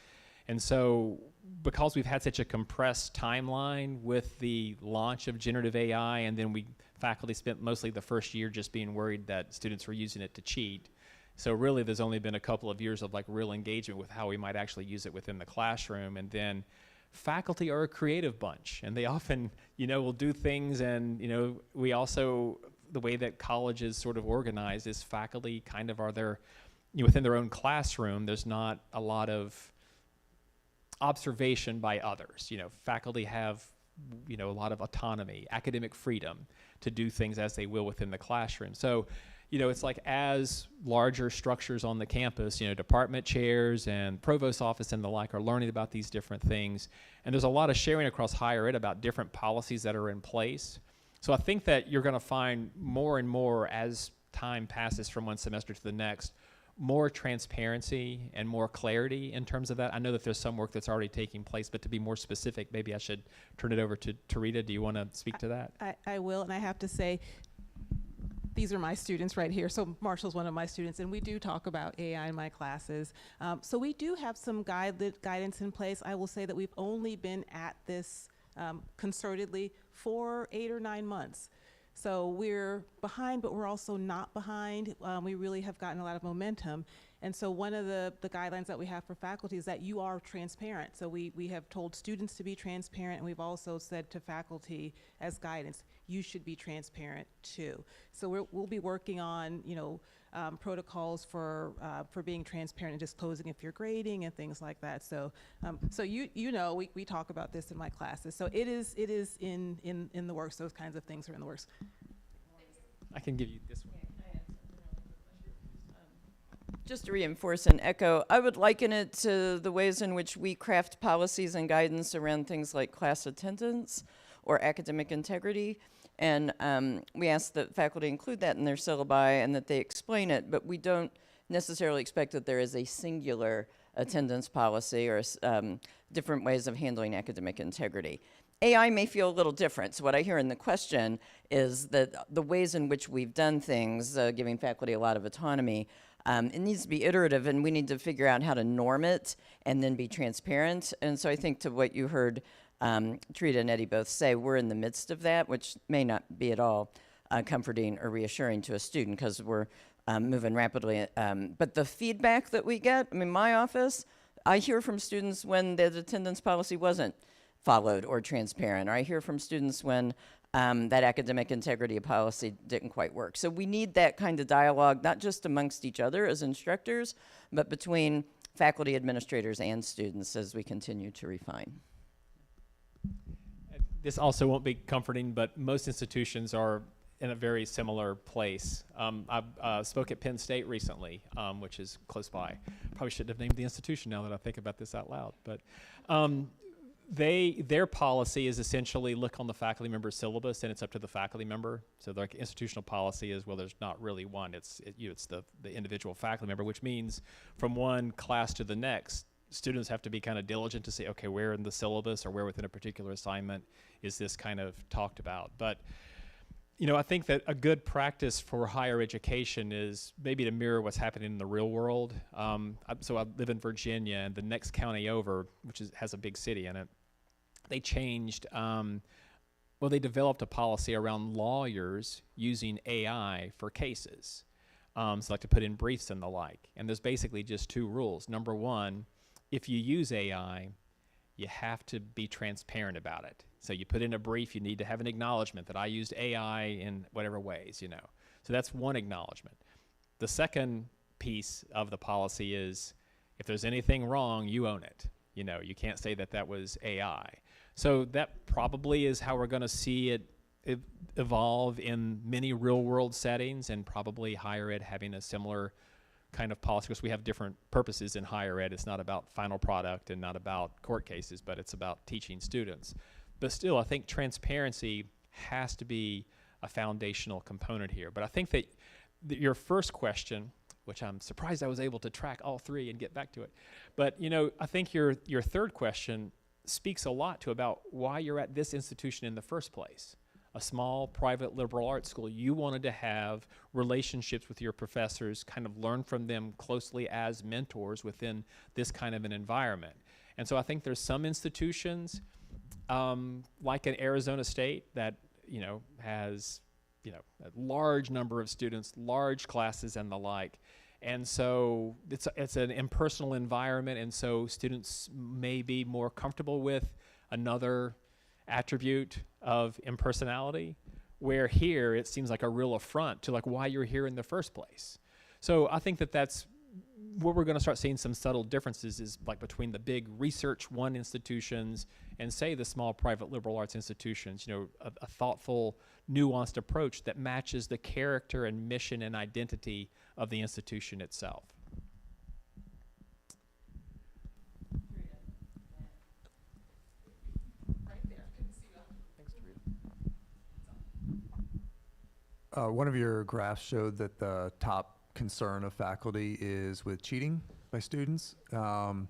And so because we've had such a compressed timeline with the launch of generative AI, and then faculty spent mostly the first year just being worried that students were using it to cheat. So really there's only been a couple of years of like real engagement with how we might actually use it within the classroom. And then faculty are a creative bunch, and they often, will do things, and, we also, the way that college is sort of organized is faculty kind of are their, within their own classroom, there's not a lot of observation by others. Faculty have, a lot of autonomy, academic freedom to do things as they will within the classroom. So, it's like as larger structures on the campus, department chairs and provost office and the like are learning about these different things. And there's a lot of sharing across higher ed about different policies that are in place. So I think that you're going to find more and more as time passes from one semester to the next, more transparency and more clarity in terms of that. I know that there's some work that's already taking place, but to be more specific, maybe I should turn it over to Tarita. Do you want to speak to that? I will, and I have to say, these are my students right here. So Marshall's one of my students, and we do talk about AI in my classes. So we do have some guidance in place. I will say that we've only been at this concertedly for 8 or 9 months. So we're behind, but we're also not behind. We really have gotten a lot of momentum. And so one of the guidelines that we have for faculty is that you are transparent. So we have told students to be transparent, and we've also said to faculty as guidance, you should be transparent too. So we'll be working on, protocols for being transparent and disclosing if you're grading and things like that. So we talk about this in my classes. So it is in the works. Those kinds of things are in the works. I can give you this one. Just to reinforce and echo, I would liken it to the ways in which we craft policies and guidance around things like class attendance or academic integrity. And we ask that faculty include that in their syllabi and that they explain it, but we don't necessarily expect that there is a singular attendance policy or different ways of handling academic integrity. AI may feel a little different. So what I hear in the question is that the ways in which we've done things, giving faculty a lot of autonomy, it needs to be iterative, and we need to figure out how to norm it and then be transparent. And so I think to what you heard Tarita and Eddie both say, we're in the midst of that, which may not be at all comforting or reassuring to a student because we're moving rapidly. But the feedback that we get, my office, I hear from students when the attendance policy wasn't followed or transparent, or I hear from students when that academic integrity policy didn't quite work. So we need that kind of dialogue, not just amongst each other as instructors, but between faculty, administrators, and students as we continue to refine. This also won't be comforting, but most institutions are in a very similar place. I spoke at Penn State recently, which is close by. Probably shouldn't have named the institution now that I think about this out loud, but their policy is essentially look on the faculty member's syllabus, and it's up to the faculty member. So their institutional policy is, well, there's not really one. It's the individual faculty member, which means from one class to the next, students have to be kind of diligent to say, okay, where in the syllabus or where within a particular assignment is this kind of talked about. But I think that a good practice for higher education is maybe to mirror what's happening in the real world. So I live in Virginia, and the next county over, which has a big city in it, they changed, they developed a policy around lawyers using AI for cases. So like to put in briefs and the like. And there's basically just 2 rules. Number 1, if you use AI, you have to be transparent about it. So you put in a brief, you need to have an acknowledgement that I used AI in whatever ways, So that's one acknowledgement. The second piece of the policy is if there's anything wrong, you own it. You can't say that that was AI. So that probably is how we're going to see it evolve in many real world settings, and probably higher ed having a similar kind of policy, because we have different purposes in higher ed. It's not about final product and not about court cases, but it's about teaching students. But still, I think transparency has to be a foundational component here. But I think that your first question, which I'm surprised I was able to track all 3 and get back to it. But I think your third question speaks a lot to about why you're at this institution in the first place. A small private liberal arts school, you wanted to have relationships with your professors, kind of learn from them closely as mentors within this kind of an environment. And so I think there's some institutions, like in Arizona State, that has a large number of students, large classes, and the like. And so it's an impersonal environment, and so students may be more comfortable with another attribute of impersonality, where here it seems like a real affront to like why you're here in the first place. So I think that's where we're going to start seeing some subtle differences, is like between the big research one institutions and say the small private liberal arts institutions, a thoughtful, nuanced approach that matches the character and mission and identity of the institution itself. One of your graphs showed that the top concern of faculty is with cheating by students. So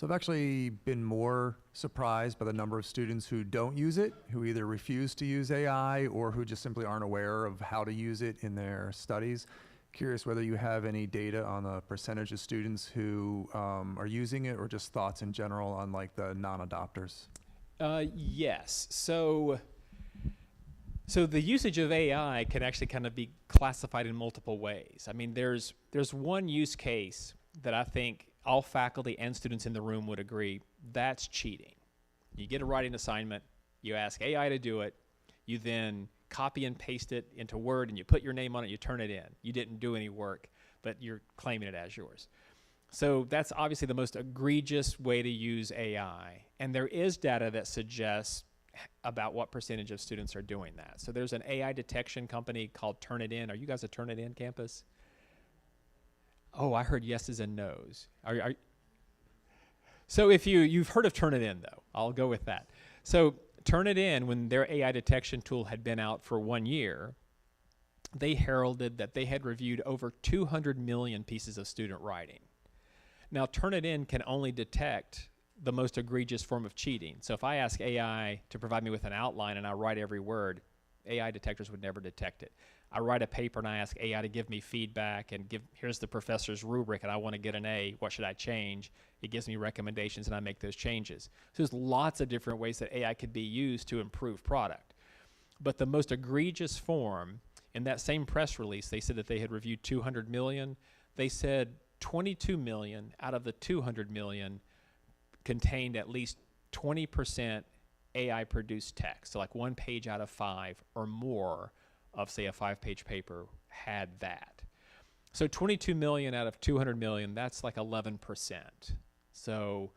I've actually been more surprised by the number of students who don't use it, who either refuse to use AI or who just simply aren't aware of how to use it in their studies. Curious whether you have any data on the percentage of students who are using it, or just thoughts in general on like the non-adopters. Yes. So the usage of AI can actually kind of be classified in multiple ways. I mean, there's one use case that I think all faculty and students in the room would agree, that's cheating. You get a writing assignment, you ask AI to do it, you then copy and paste it into Word and you put your name on it, you turn it in. You didn't do any work, but you're claiming it as yours. So that's obviously the most egregious way to use AI. And there is data that suggests about what percentage of students are doing that. So there's an AI detection company called Turnitin. Are you guys a Turnitin campus? Oh, I heard yeses and nos. So if you've heard of Turnitin, though, I'll go with that. So Turnitin, when their AI detection tool had been out for 1 year, they heralded that they had reviewed over 200 million pieces of student writing. Now, Turnitin can only detect the most egregious form of cheating. So if I ask AI to provide me with an outline and I write every word, AI detectors would never detect it. I write a paper and I ask AI to give me feedback and here's the professor's rubric and I want to get an A, what should I change? It gives me recommendations and I make those changes. So there's lots of different ways that AI could be used to improve product. But the most egregious form, in that same press release, they said that they had reviewed 200 million. They said 22 million out of the 200 million contained at least 20% AI-produced text. So like 1 page out of 5 or more of, say, a 5-page paper had that. So 22 million out of 200 million, that's like 11%. So,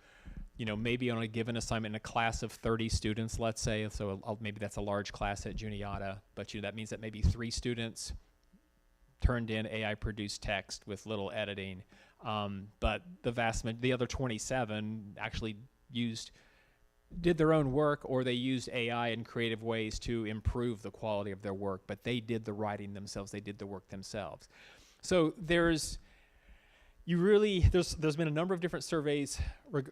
maybe on a given assignment in a class of 30 students, let's say, so maybe that's a large class at Juniata, but that means that maybe 3 students turned in AI-produced text with little editing, but the other 27 actually did their own work, or they used AI in creative ways to improve the quality of their work, but they did the writing themselves, they did the work themselves. So there's been a number of different surveys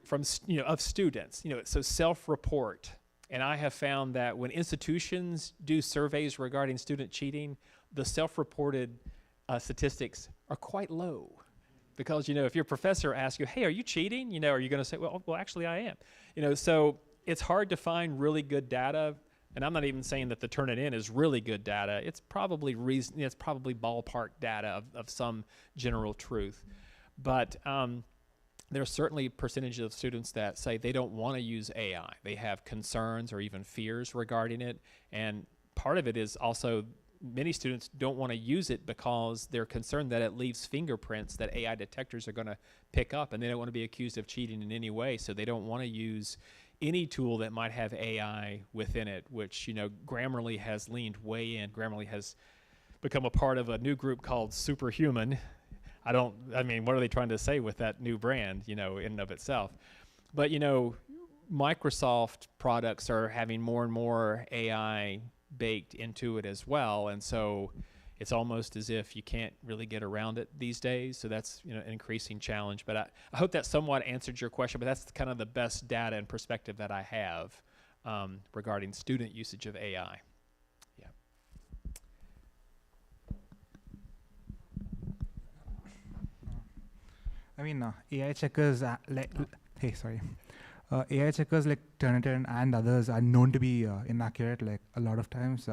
from of students, so self-report, and I have found that when institutions do surveys regarding student cheating, the self-reported statistics are quite low. Because, if your professor asks you, hey, are you cheating? Are you going to say, well, actually I am. So it's hard to find really good data. And I'm not even saying that the Turnitin is really good data. It's probably it's probably ballpark data of some general truth. But there's certainly percentages of students that say they don't want to use AI. They have concerns or even fears regarding it. And part of it is also many students don't want to use it because they're concerned that it leaves fingerprints that AI detectors are going to pick up, and they don't want to be accused of cheating in any way, so they don't want to use any tool that might have AI within it, which, Grammarly has leaned way in. Grammarly has become a part of a new group called Superhuman. What are they trying to say with that new brand, in and of itself? But, Microsoft products are having more and more AI baked into it as well, and so it's almost as if you can't really get around it these days. So that's an increasing challenge. But I hope that somewhat answered your question. But that's kind of the best data and perspective that I have regarding student usage of AI. Yeah. AI checkers. AI checkers like Turnitin and others are known to be inaccurate, like a lot of times.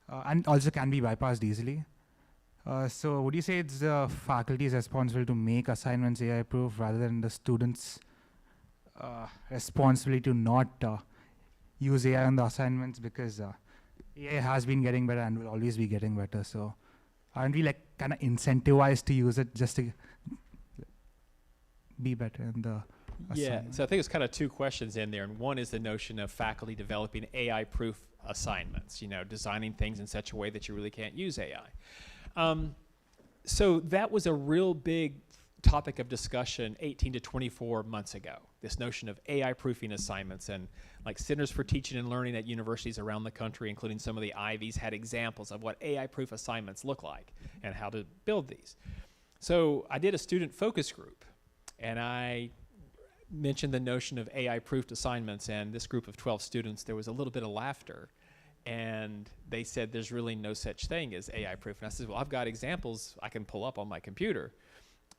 And also can be bypassed easily. So would you say it's the faculty's responsibility to make assignments AI proof rather than the students' responsibility to not use AI on the assignments, because AI has been getting better and will always be getting better. So aren't we like kind of incentivized to use it just to be better in the assignment? So I think it's kind of two questions in there, and one is the notion of faculty developing AI-proof assignments, designing things in such a way that you really can't use AI. So that was a real big topic of discussion 18 to 24 months ago, this notion of AI-proofing assignments, and like Centers for Teaching and Learning at universities around the country, including some of the Ivies, had examples of what AI-proof assignments look like and how to build these. So I did a student focus group, and I mentioned the notion of AI-proofed assignments, and this group of 12 students, there was a little bit of laughter, and they said there's really no such thing as AI-proof. And I said, well, I've got examples I can pull up on my computer.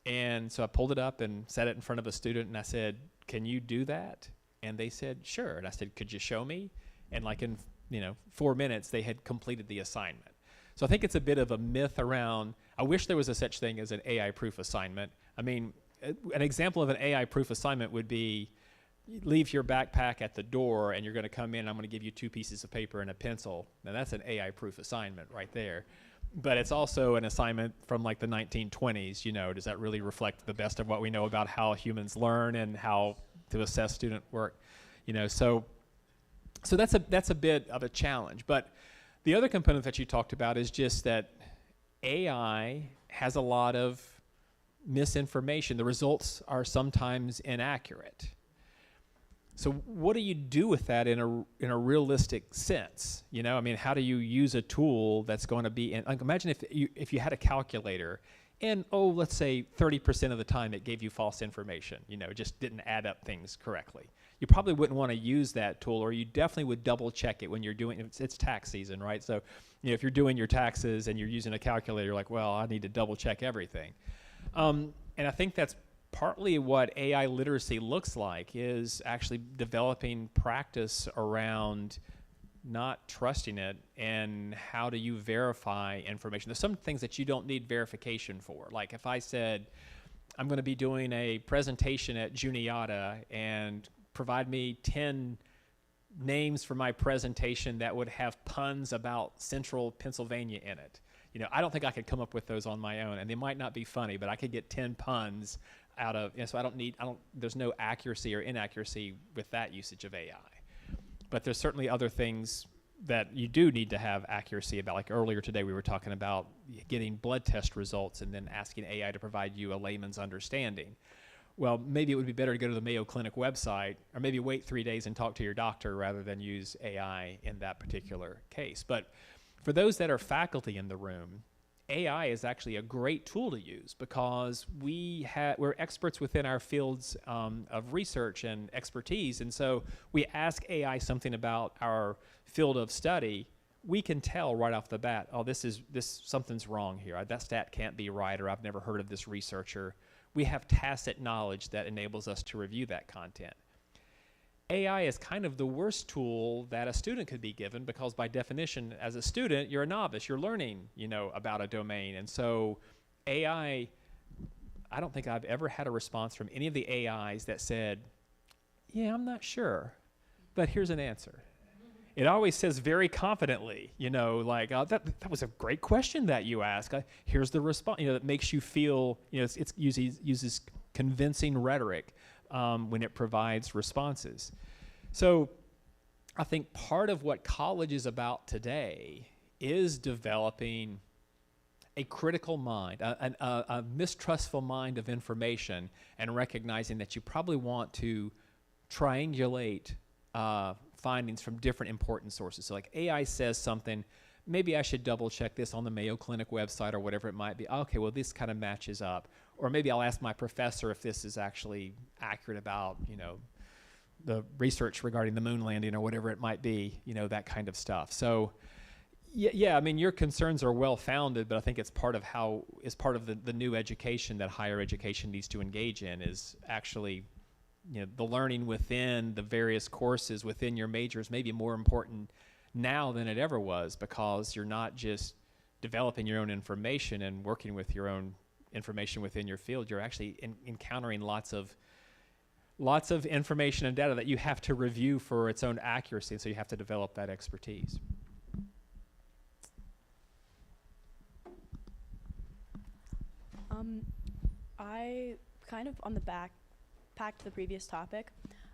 And so I pulled it up and set it in front of a student, and I said, can you do that? And they said, sure. And I said, could you show me? And like in 4 minutes, they had completed the assignment. So I think it's a bit of a myth around, I wish there was a such thing as an AI-proof assignment. I mean, an example of an AI-proof assignment would be, leave your backpack at the door and you're going to come in and I'm going to give you 2 pieces of paper and a pencil. Now that's an AI-proof assignment right there. But it's also an assignment from like the 1920s, does that really reflect the best of what we know about how humans learn and how to assess student work? So that's a bit of a challenge. But the other component that you talked about is just that AI has a lot of misinformation. The results are sometimes inaccurate. So what do you do with that in a realistic sense? How do you use a tool that's going to be like, imagine if you had a calculator and let's say 30% of the time it gave you false information, it just didn't add up things correctly. You probably wouldn't want to use that tool, or you definitely would double check it when you're doing it's tax season, right? So, if you're doing your taxes and you're using a calculator, you're like, well, I need to double check everything. And I think that's partly what AI literacy looks like, is actually developing practice around not trusting it and how do you verify information. There's some things that you don't need verification for. Like if I said, I'm going to be doing a presentation at Juniata and provide me 10 names for my presentation that would have puns about central Pennsylvania in it. I don't think I could come up with those on my own, and they might not be funny, but I could get 10 puns out of, so there's no accuracy or inaccuracy with that usage of AI. But there's certainly other things that you do need to have accuracy about. Like earlier today, we were talking about getting blood test results and then asking AI to provide you a layman's understanding. Well, maybe it would be better to go to the Mayo Clinic website, or maybe wait 3 days and talk to your doctor rather than use AI in that particular case. But for those that are faculty in the room, AI is actually a great tool to use, because we're experts within our fields of research and expertise, and so we ask AI something about our field of study, we can tell right off the bat, something's wrong here. That stat can't be right, or I've never heard of this researcher. We have tacit knowledge that enables us to review that content. AI is kind of the worst tool that a student could be given, because by definition, as a student, you're a novice, you're learning, about a domain. And so AI, I don't think I've ever had a response from any of the AIs that said, yeah, I'm not sure, but here's an answer. It always says very confidently, that was a great question that you asked. Here's the response, that makes you feel, it uses convincing rhetoric when it provides responses. So I think part of what college is about today is developing a critical mind, a mistrustful mind of information, and recognizing that you probably want to triangulate findings from different important sources. So like AI says something, maybe I should double check this on the Mayo Clinic website or whatever it might be. Okay, well, this kind of matches up. Or maybe I'll ask my professor if this is actually accurate about, the research regarding the moon landing or whatever it might be, that kind of stuff. So yeah, your concerns are well-founded, but I think it's part of the new education that higher education needs to engage in, is actually the learning within the various courses within your majors may be more important now than it ever was, because you're not just developing your own information and working with your own information within your field. You're actually encountering lots of information and data that you have to review for its own accuracy, and so you have to develop that expertise. I kind of on the back to the previous topic.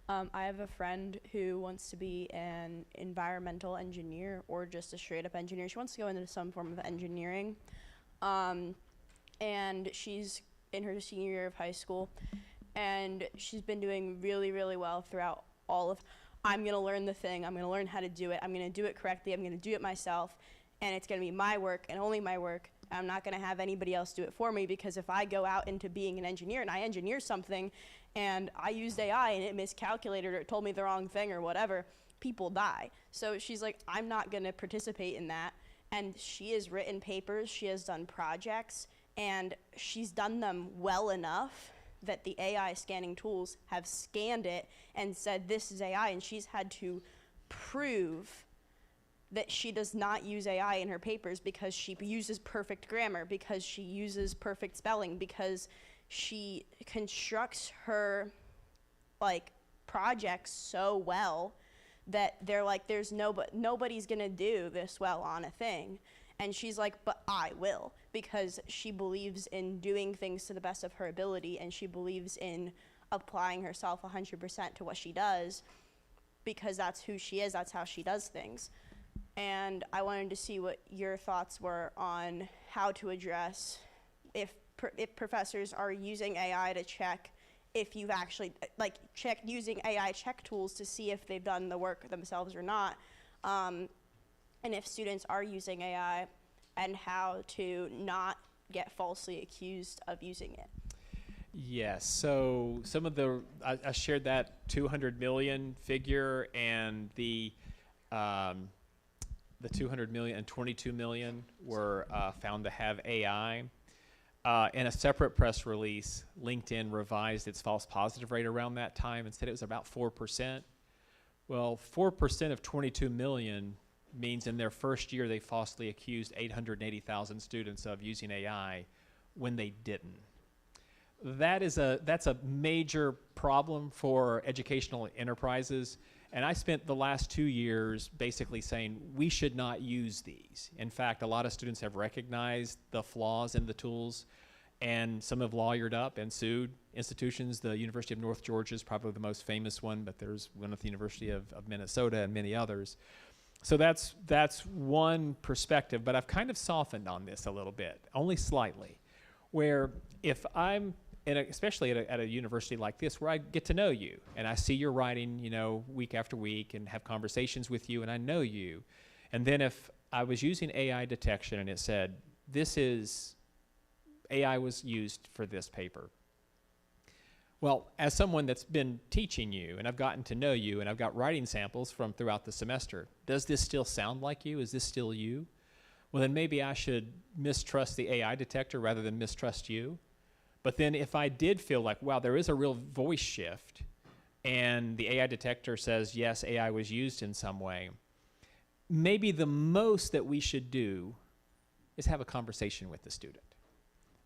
I have a friend who wants to be an environmental engineer or just a straight up engineer. She wants to go into some form of engineering. And she's in her senior year of high school, and she's been doing really, really well throughout all of, I'm gonna learn the thing, I'm gonna learn how to do it, I'm gonna do it correctly, I'm gonna do it myself, and it's gonna be my work and only my work. I'm not gonna have anybody else do it for me, because if I go out into being an engineer and I engineer something and I used AI and it miscalculated or it told me the wrong thing or whatever, people die. So she's like, I'm not gonna participate in that. And she has written papers, she has done projects, and she's done them well enough that the AI scanning tools have scanned it and said this is AI, and she's had to prove that she does not use AI in her papers because she uses perfect grammar, because she uses perfect spelling, because she constructs her projects so well that they're like, nobody's gonna do this well on a thing. And she's like, but I will, because she believes in doing things to the best of her ability, and she believes in applying herself 100% to what she does, because that's who she is, that's how she does things. And I wanted to see what your thoughts were on how to address if professors are using AI to check if you've actually, using AI check tools to see if they've done the work themselves or not. And if students are using AI, and how to not get falsely accused of using it. Yes, so some of I shared that 200 million figure, and the 200 million and 22 million were found to have AI. In a separate press release, LinkedIn revised its false positive rate around that time and said it was about 4%. Well, 4% of 22 million means in their first year they falsely accused 880,000 students of using AI when they didn't. That's a major problem for educational enterprises, and I spent the last 2 years basically saying we should not use these. In fact, a lot of students have recognized the flaws in the tools, and some have lawyered up and sued institutions. The University of North Georgia is probably the most famous one, but there's one at the University of Minnesota and many others. So that's one perspective, but I've kind of softened on this a little bit, only slightly, where if I'm, especially at a university like this, where I get to know you and I see your writing, week after week, and have conversations with you, and I know you, and then if I was using AI detection and it said, AI was used for this paper. Well, as someone that's been teaching you, and I've gotten to know you, and I've got writing samples from throughout the semester, does this still sound like you? Is this still you? Well, then maybe I should mistrust the AI detector rather than mistrust you. But then if I did feel like, wow, there is a real voice shift, and the AI detector says, yes, AI was used in some way, maybe the most that we should do is have a conversation with the student,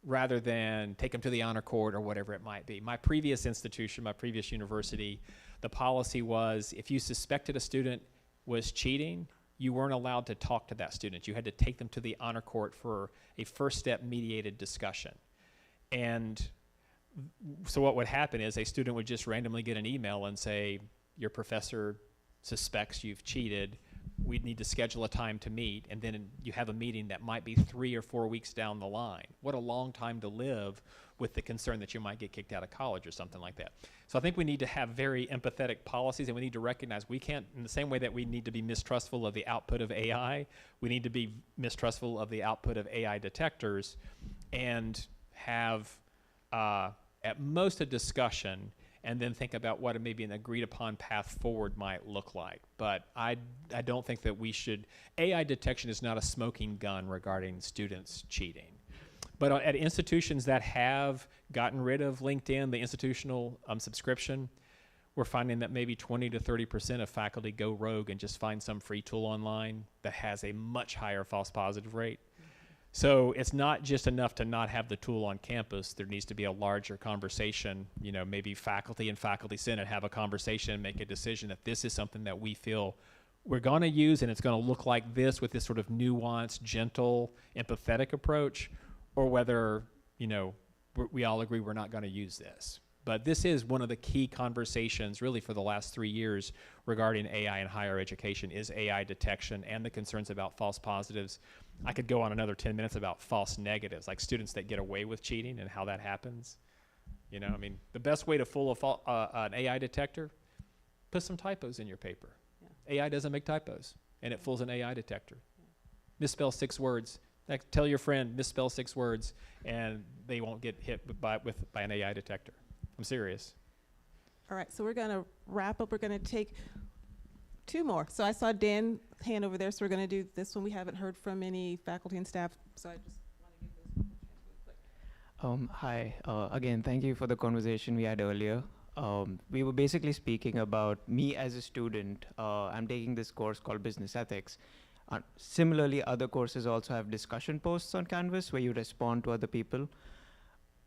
rather than take them to the honor court or whatever it might be. My previous institution, my previous university, the policy was if you suspected a student was cheating, you weren't allowed to talk to that student. You had to take them to the honor court for a first step mediated discussion. And so what would happen is a student would just randomly get an email and say, your professor suspects you've cheated. We need to schedule a time to meet, and then you have a meeting that might be 3 or 4 weeks down the line. What a long time to live with the concern that you might get kicked out of college or something like that. So I think we need to have very empathetic policies, and we need to recognize we can't, in the same way that we need to be mistrustful of the output of AI, we need to be mistrustful of the output of AI detectors, and have at most a discussion, and then think about what maybe an agreed upon path forward might look like. But I don't think that we should, AI detection is not a smoking gun regarding students cheating. But at institutions that have gotten rid of LinkedIn, the institutional subscription, we're finding that maybe 20 to 30% of faculty go rogue and just find some free tool online that has a much higher false positive rate. So it's not just enough to not have the tool on campus. There needs to be a larger conversation. You know, maybe faculty and faculty senate have a conversation and make a decision that this is something that we feel we're going to use, and it's going to look like this with this sort of nuanced, gentle, empathetic approach, or whether, you know, we all agree we're not going to use this. But this is one of the key conversations really for the last 3 years regarding AI in higher education is AI detection and the concerns about false positives. I could go on another 10 minutes about false negatives, like students that get away with cheating and how that happens. You know, I mean, the best way to fool an AI detector, put some typos in your paper. Yeah. AI doesn't make typos, and it fools an AI detector. Yeah. Misspell 6 words. Like, tell your friend, misspell 6 words, and they won't get hit by an AI detector. I'm serious. All right, so we're going to wrap up. We're going to take 2 more. So I saw Dan's hand over there, so we're going to do this one. We haven't heard from any faculty and staff, so I just want to give those people a chance really quick. Hi. Again, thank you for the conversation we had earlier. We were basically speaking about me as a student. I'm taking this course called Business Ethics. Similarly, other courses also have discussion posts on Canvas where you respond to other people.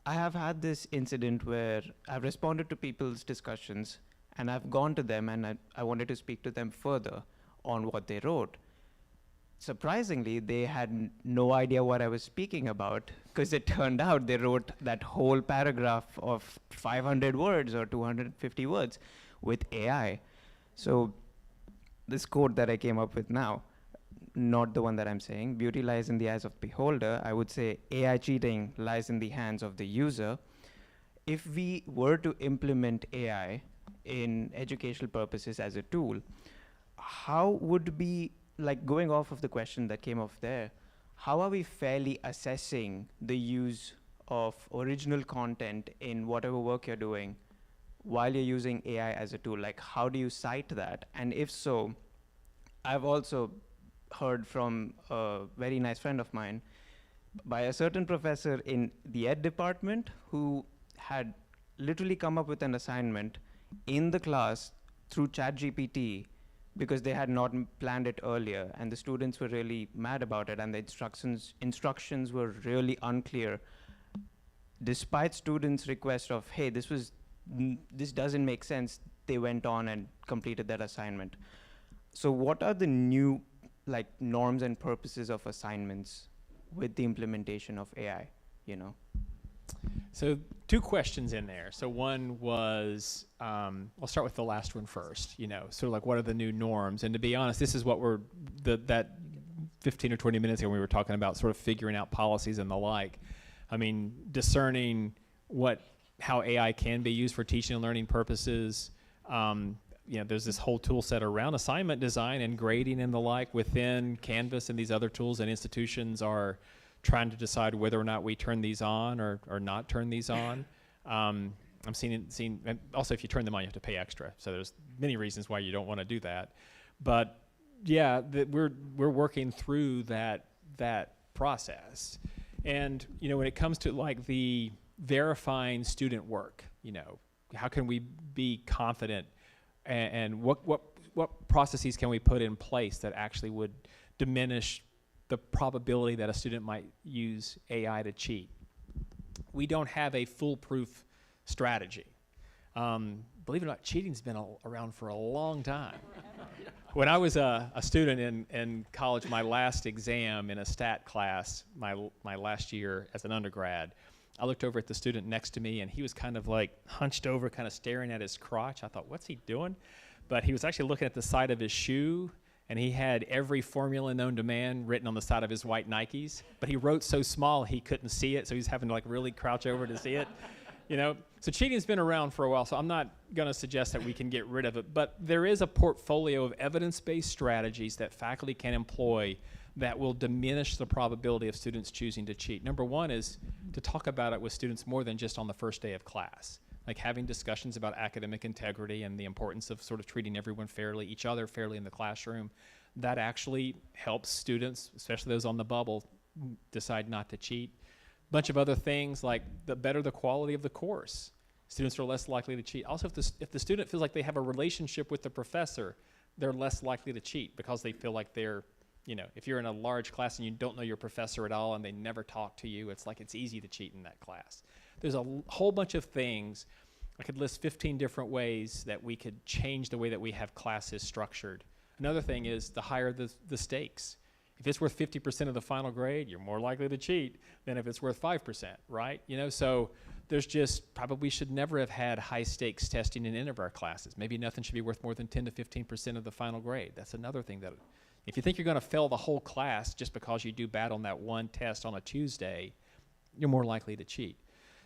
I have had this incident where I've responded to people's discussions and I've gone to them and I wanted to speak to them further on what they wrote. Surprisingly, they had no idea what I was speaking about because it turned out they wrote that whole paragraph of 500 words or 250 words with AI. So this quote that I came up with now, not the one that I'm saying, beauty lies in the eyes of the beholder. I would say AI cheating lies in the hands of the user. If we were to implement AI in educational purposes as a tool, how would be, like going off of the question that came off there, how are we fairly assessing the use of original content in whatever work you're doing while you're using AI as a tool? Like, how do you cite that? And if so, I've also heard from a very nice friend of mine by a certain professor in the ed department who had literally come up with an assignment in the class through ChatGPT because they had not planned it earlier, and the students were really mad about it, and the instructions were really unclear. Despite students' request of, hey, this doesn't make sense, they went on and completed that assignment. So what are the new norms and purposes of assignments with the implementation of AI, you know? So 2 questions in there. So one was, I'll start with the last one first, you know, sort of like what are the new norms? And to be honest, this is what that 15 or 20 minutes ago we were talking about sort of figuring out policies and the like. I mean, discerning how AI can be used for teaching and learning purposes. You know, there's this whole tool set around assignment design and grading and the like within Canvas, and these other tools and institutions are trying to decide whether or not we turn these on or not turn these on. I'm seeing, and also if you turn them on, you have to pay extra. So there's many reasons why you don't want to do that. But yeah, we're working through that process. And you know, when it comes to like the verifying student work, you know, how can we be confident? And what processes can we put in place that actually would diminish the probability that a student might use AI to cheat? We don't have a foolproof strategy. Believe it or not, cheating's been around for a long time. When I was a student in college, my last exam in a stat class, my last year as an undergrad, I looked over at the student next to me, and he was kind of like hunched over, kind of staring at his crotch. I thought, what's he doing? But he was actually looking at the side of his shoe, and he had every formula known to man written on the side of his white Nikes. But he wrote so small he couldn't see it, so he's having to like really crouch over to see it. You know, so cheating's been around for a while, so I'm not going to suggest that we can get rid of it. But there is a portfolio of evidence-based strategies that faculty can employ that will diminish the probability of students choosing to cheat. Number one is to talk about it with students more than just on the first day of class, like having discussions about academic integrity and the importance of sort of treating everyone fairly, each other fairly in the classroom. That actually helps students, especially those on the bubble, decide not to cheat. Bunch of other things like the better the quality of the course. Students are less likely to cheat. Also, if the student feels like they have a relationship with the professor, they're less likely to cheat because they feel like they're, if you're in a large class and you don't know your professor at all and they never talk to you, it's like it's easy to cheat in that class. There's a whole bunch of things. I could list 15 different ways that we could change the way that we have classes structured. Another thing is the higher the stakes. If it's worth 50% of the final grade, you're more likely to cheat than if it's worth 5%, right? So there's just probably should never have had high stakes testing in any of our classes. Maybe nothing should be worth more than 10 to 15% of the final grade. That's another thing that, if you think you're going to fail the whole class just because you do bad on that one test on a Tuesday, you're more likely to cheat.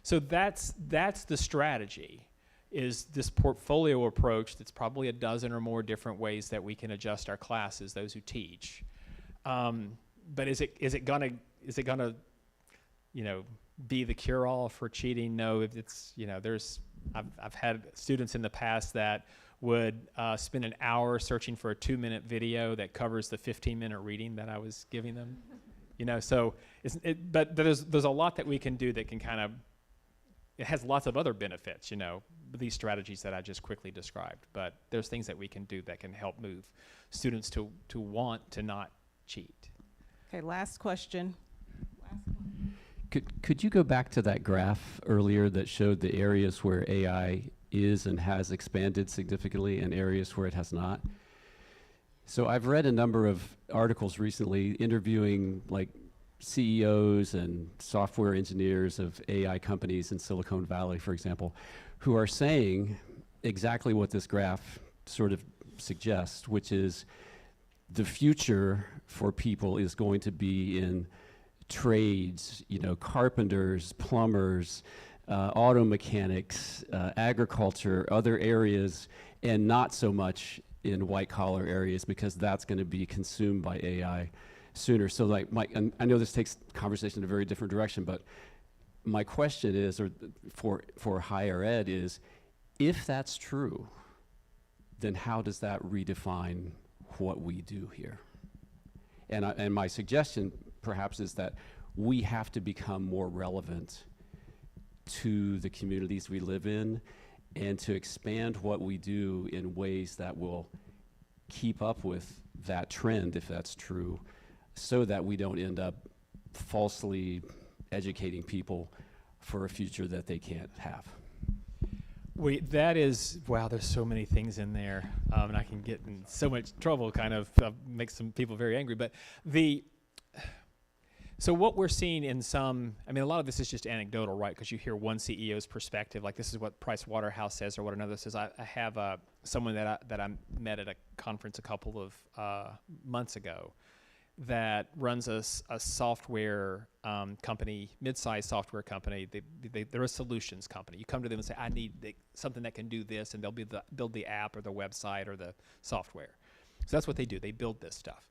So that's the strategy, is this portfolio approach that's probably a dozen or more different ways that we can adjust our classes, those who teach. But is it gonna be the cure-all for cheating? No, it's I've had students in the past that would spend an hour searching for a 2-minute video that covers the 15-minute reading that I was giving them. So but there's a lot that we can do that can kind of, it has lots of other benefits, these strategies that I just quickly described. But there's things that we can do that can help move students to want to not cheat. Okay, last question. Could you go back to that graph earlier that showed the areas where AI is and has expanded significantly and areas where it has not? So I've read a number of articles recently interviewing like CEOs and software engineers of AI companies in Silicon Valley, for example, who are saying exactly what this graph sort of suggests, which is the future for people is going to be in trades, carpenters, plumbers, auto mechanics, agriculture, other areas, and not so much in white collar areas, because that's going to be consumed by AI sooner. So like I know this takes conversation in a very different direction, but my question is, or for higher ed is, if that's true, then how does that redefine what we do here? And my suggestion perhaps is that we have to become more relevant to the communities we live in and to expand what we do in ways that will keep up with that trend, if that's true, so that we don't end up falsely educating people for a future that they can't have. Wow, there's so many things in there, and I can get in so much trouble, kind of make some people very angry. But so what we're seeing in a lot of this is just anecdotal, right? Because you hear one CEO's perspective, like this is what Price Waterhouse says or what another says. I have someone that I met at a conference a couple of months ago that runs a software company, mid-sized software company. They're a solutions company. You come to them and say, I need something that can do this, and they'll build the app or the website or the software. So that's what they do. They build this stuff.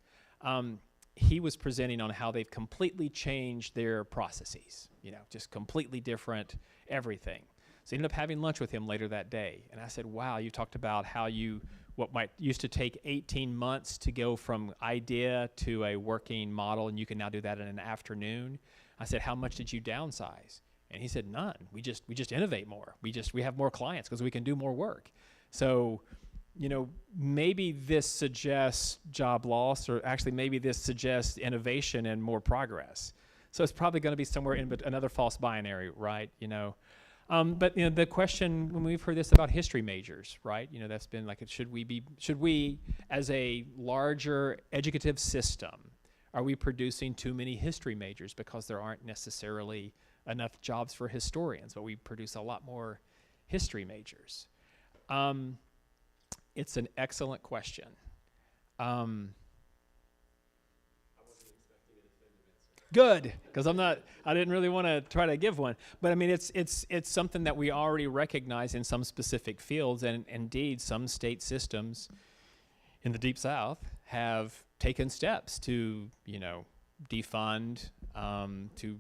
He was presenting on how they've completely changed their processes, just completely different everything. So I ended up having lunch with him later that day. And I said, wow, you talked about how what might used to take 18 months to go from idea to a working model, and you can now do that in an afternoon. I said, how much did you downsize? And he said, none. We just innovate more. We have more clients because we can do more work. So, maybe this suggests job loss, or actually maybe this suggests innovation and more progress. So it's probably going to be somewhere in another false binary, right? But the question, when we've heard this about history majors, right? That's been like, should we as a larger educative system, are we producing too many history majors because there aren't necessarily enough jobs for historians, but we produce a lot more history majors? It's an excellent question. I wasn't expecting a definitive answer. Good, because I didn't really want to try to give one. But it's something that we already recognize in some specific fields, and indeed some state systems in the Deep South have taken steps to, defund, to,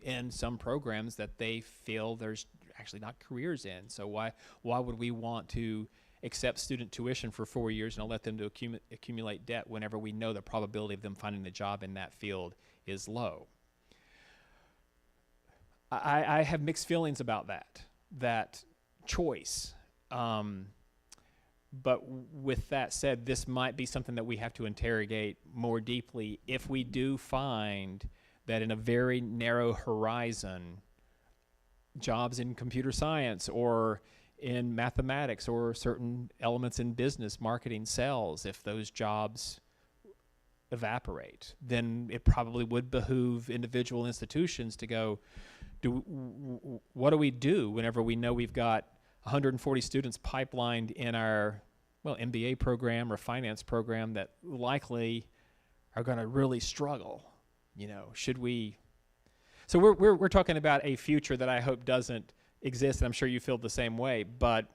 end some programs that they feel there's actually not careers in. So why would we want to accept student tuition for 4 years and let them to accumulate debt whenever we know the probability of them finding a job in that field is low? I have mixed feelings about that choice. But with that said, this might be something that we have to interrogate more deeply if we do find that in a very narrow horizon, jobs in computer science or in mathematics or certain elements in business, marketing, sales, if those jobs evaporate, then it probably would behoove individual institutions to go, what do we do whenever we know we've got 140 students pipelined in our, well, MBA program or finance program that likely are going to really struggle? You know, should we? So we're talking about a future that I hope doesn't exist, and I'm sure you feel the same way. But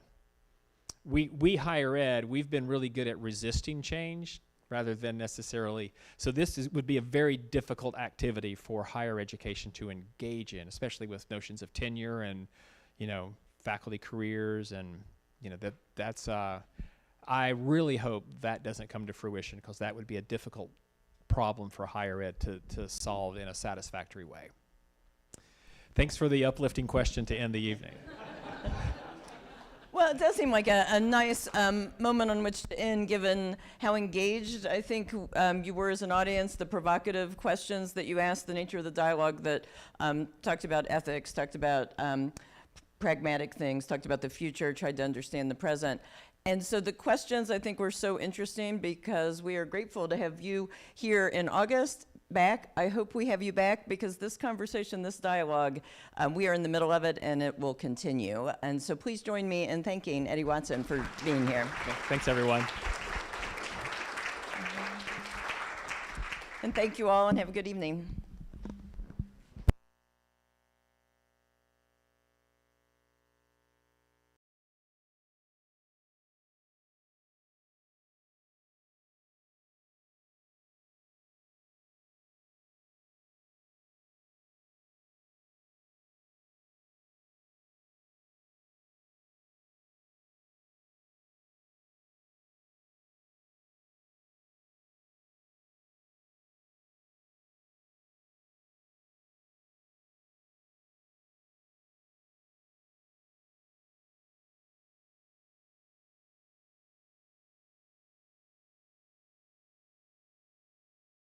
we higher ed, we've been really good at resisting change rather than necessarily. So this would be a very difficult activity for higher education to engage in, especially with notions of tenure and, you know, faculty careers, and you know that's. I really hope that doesn't come to fruition, because that would be a difficult problem for higher ed to solve in a satisfactory way. Thanks for the uplifting question to end the evening. Well, it does seem like a nice moment on which to end, given how engaged I think you were as an audience, the provocative questions that you asked, the nature of the dialogue that talked about ethics, talked about pragmatic things, talked about the future, tried to understand the present. And so the questions I think were so interesting, because we are grateful to have you here in August back. I hope we have you back, because this conversation, this dialogue, we are in the middle of it, and it will continue. And so please join me in thanking Eddie Watson for being here. Okay, thanks, everyone. And thank you all, and have a good evening.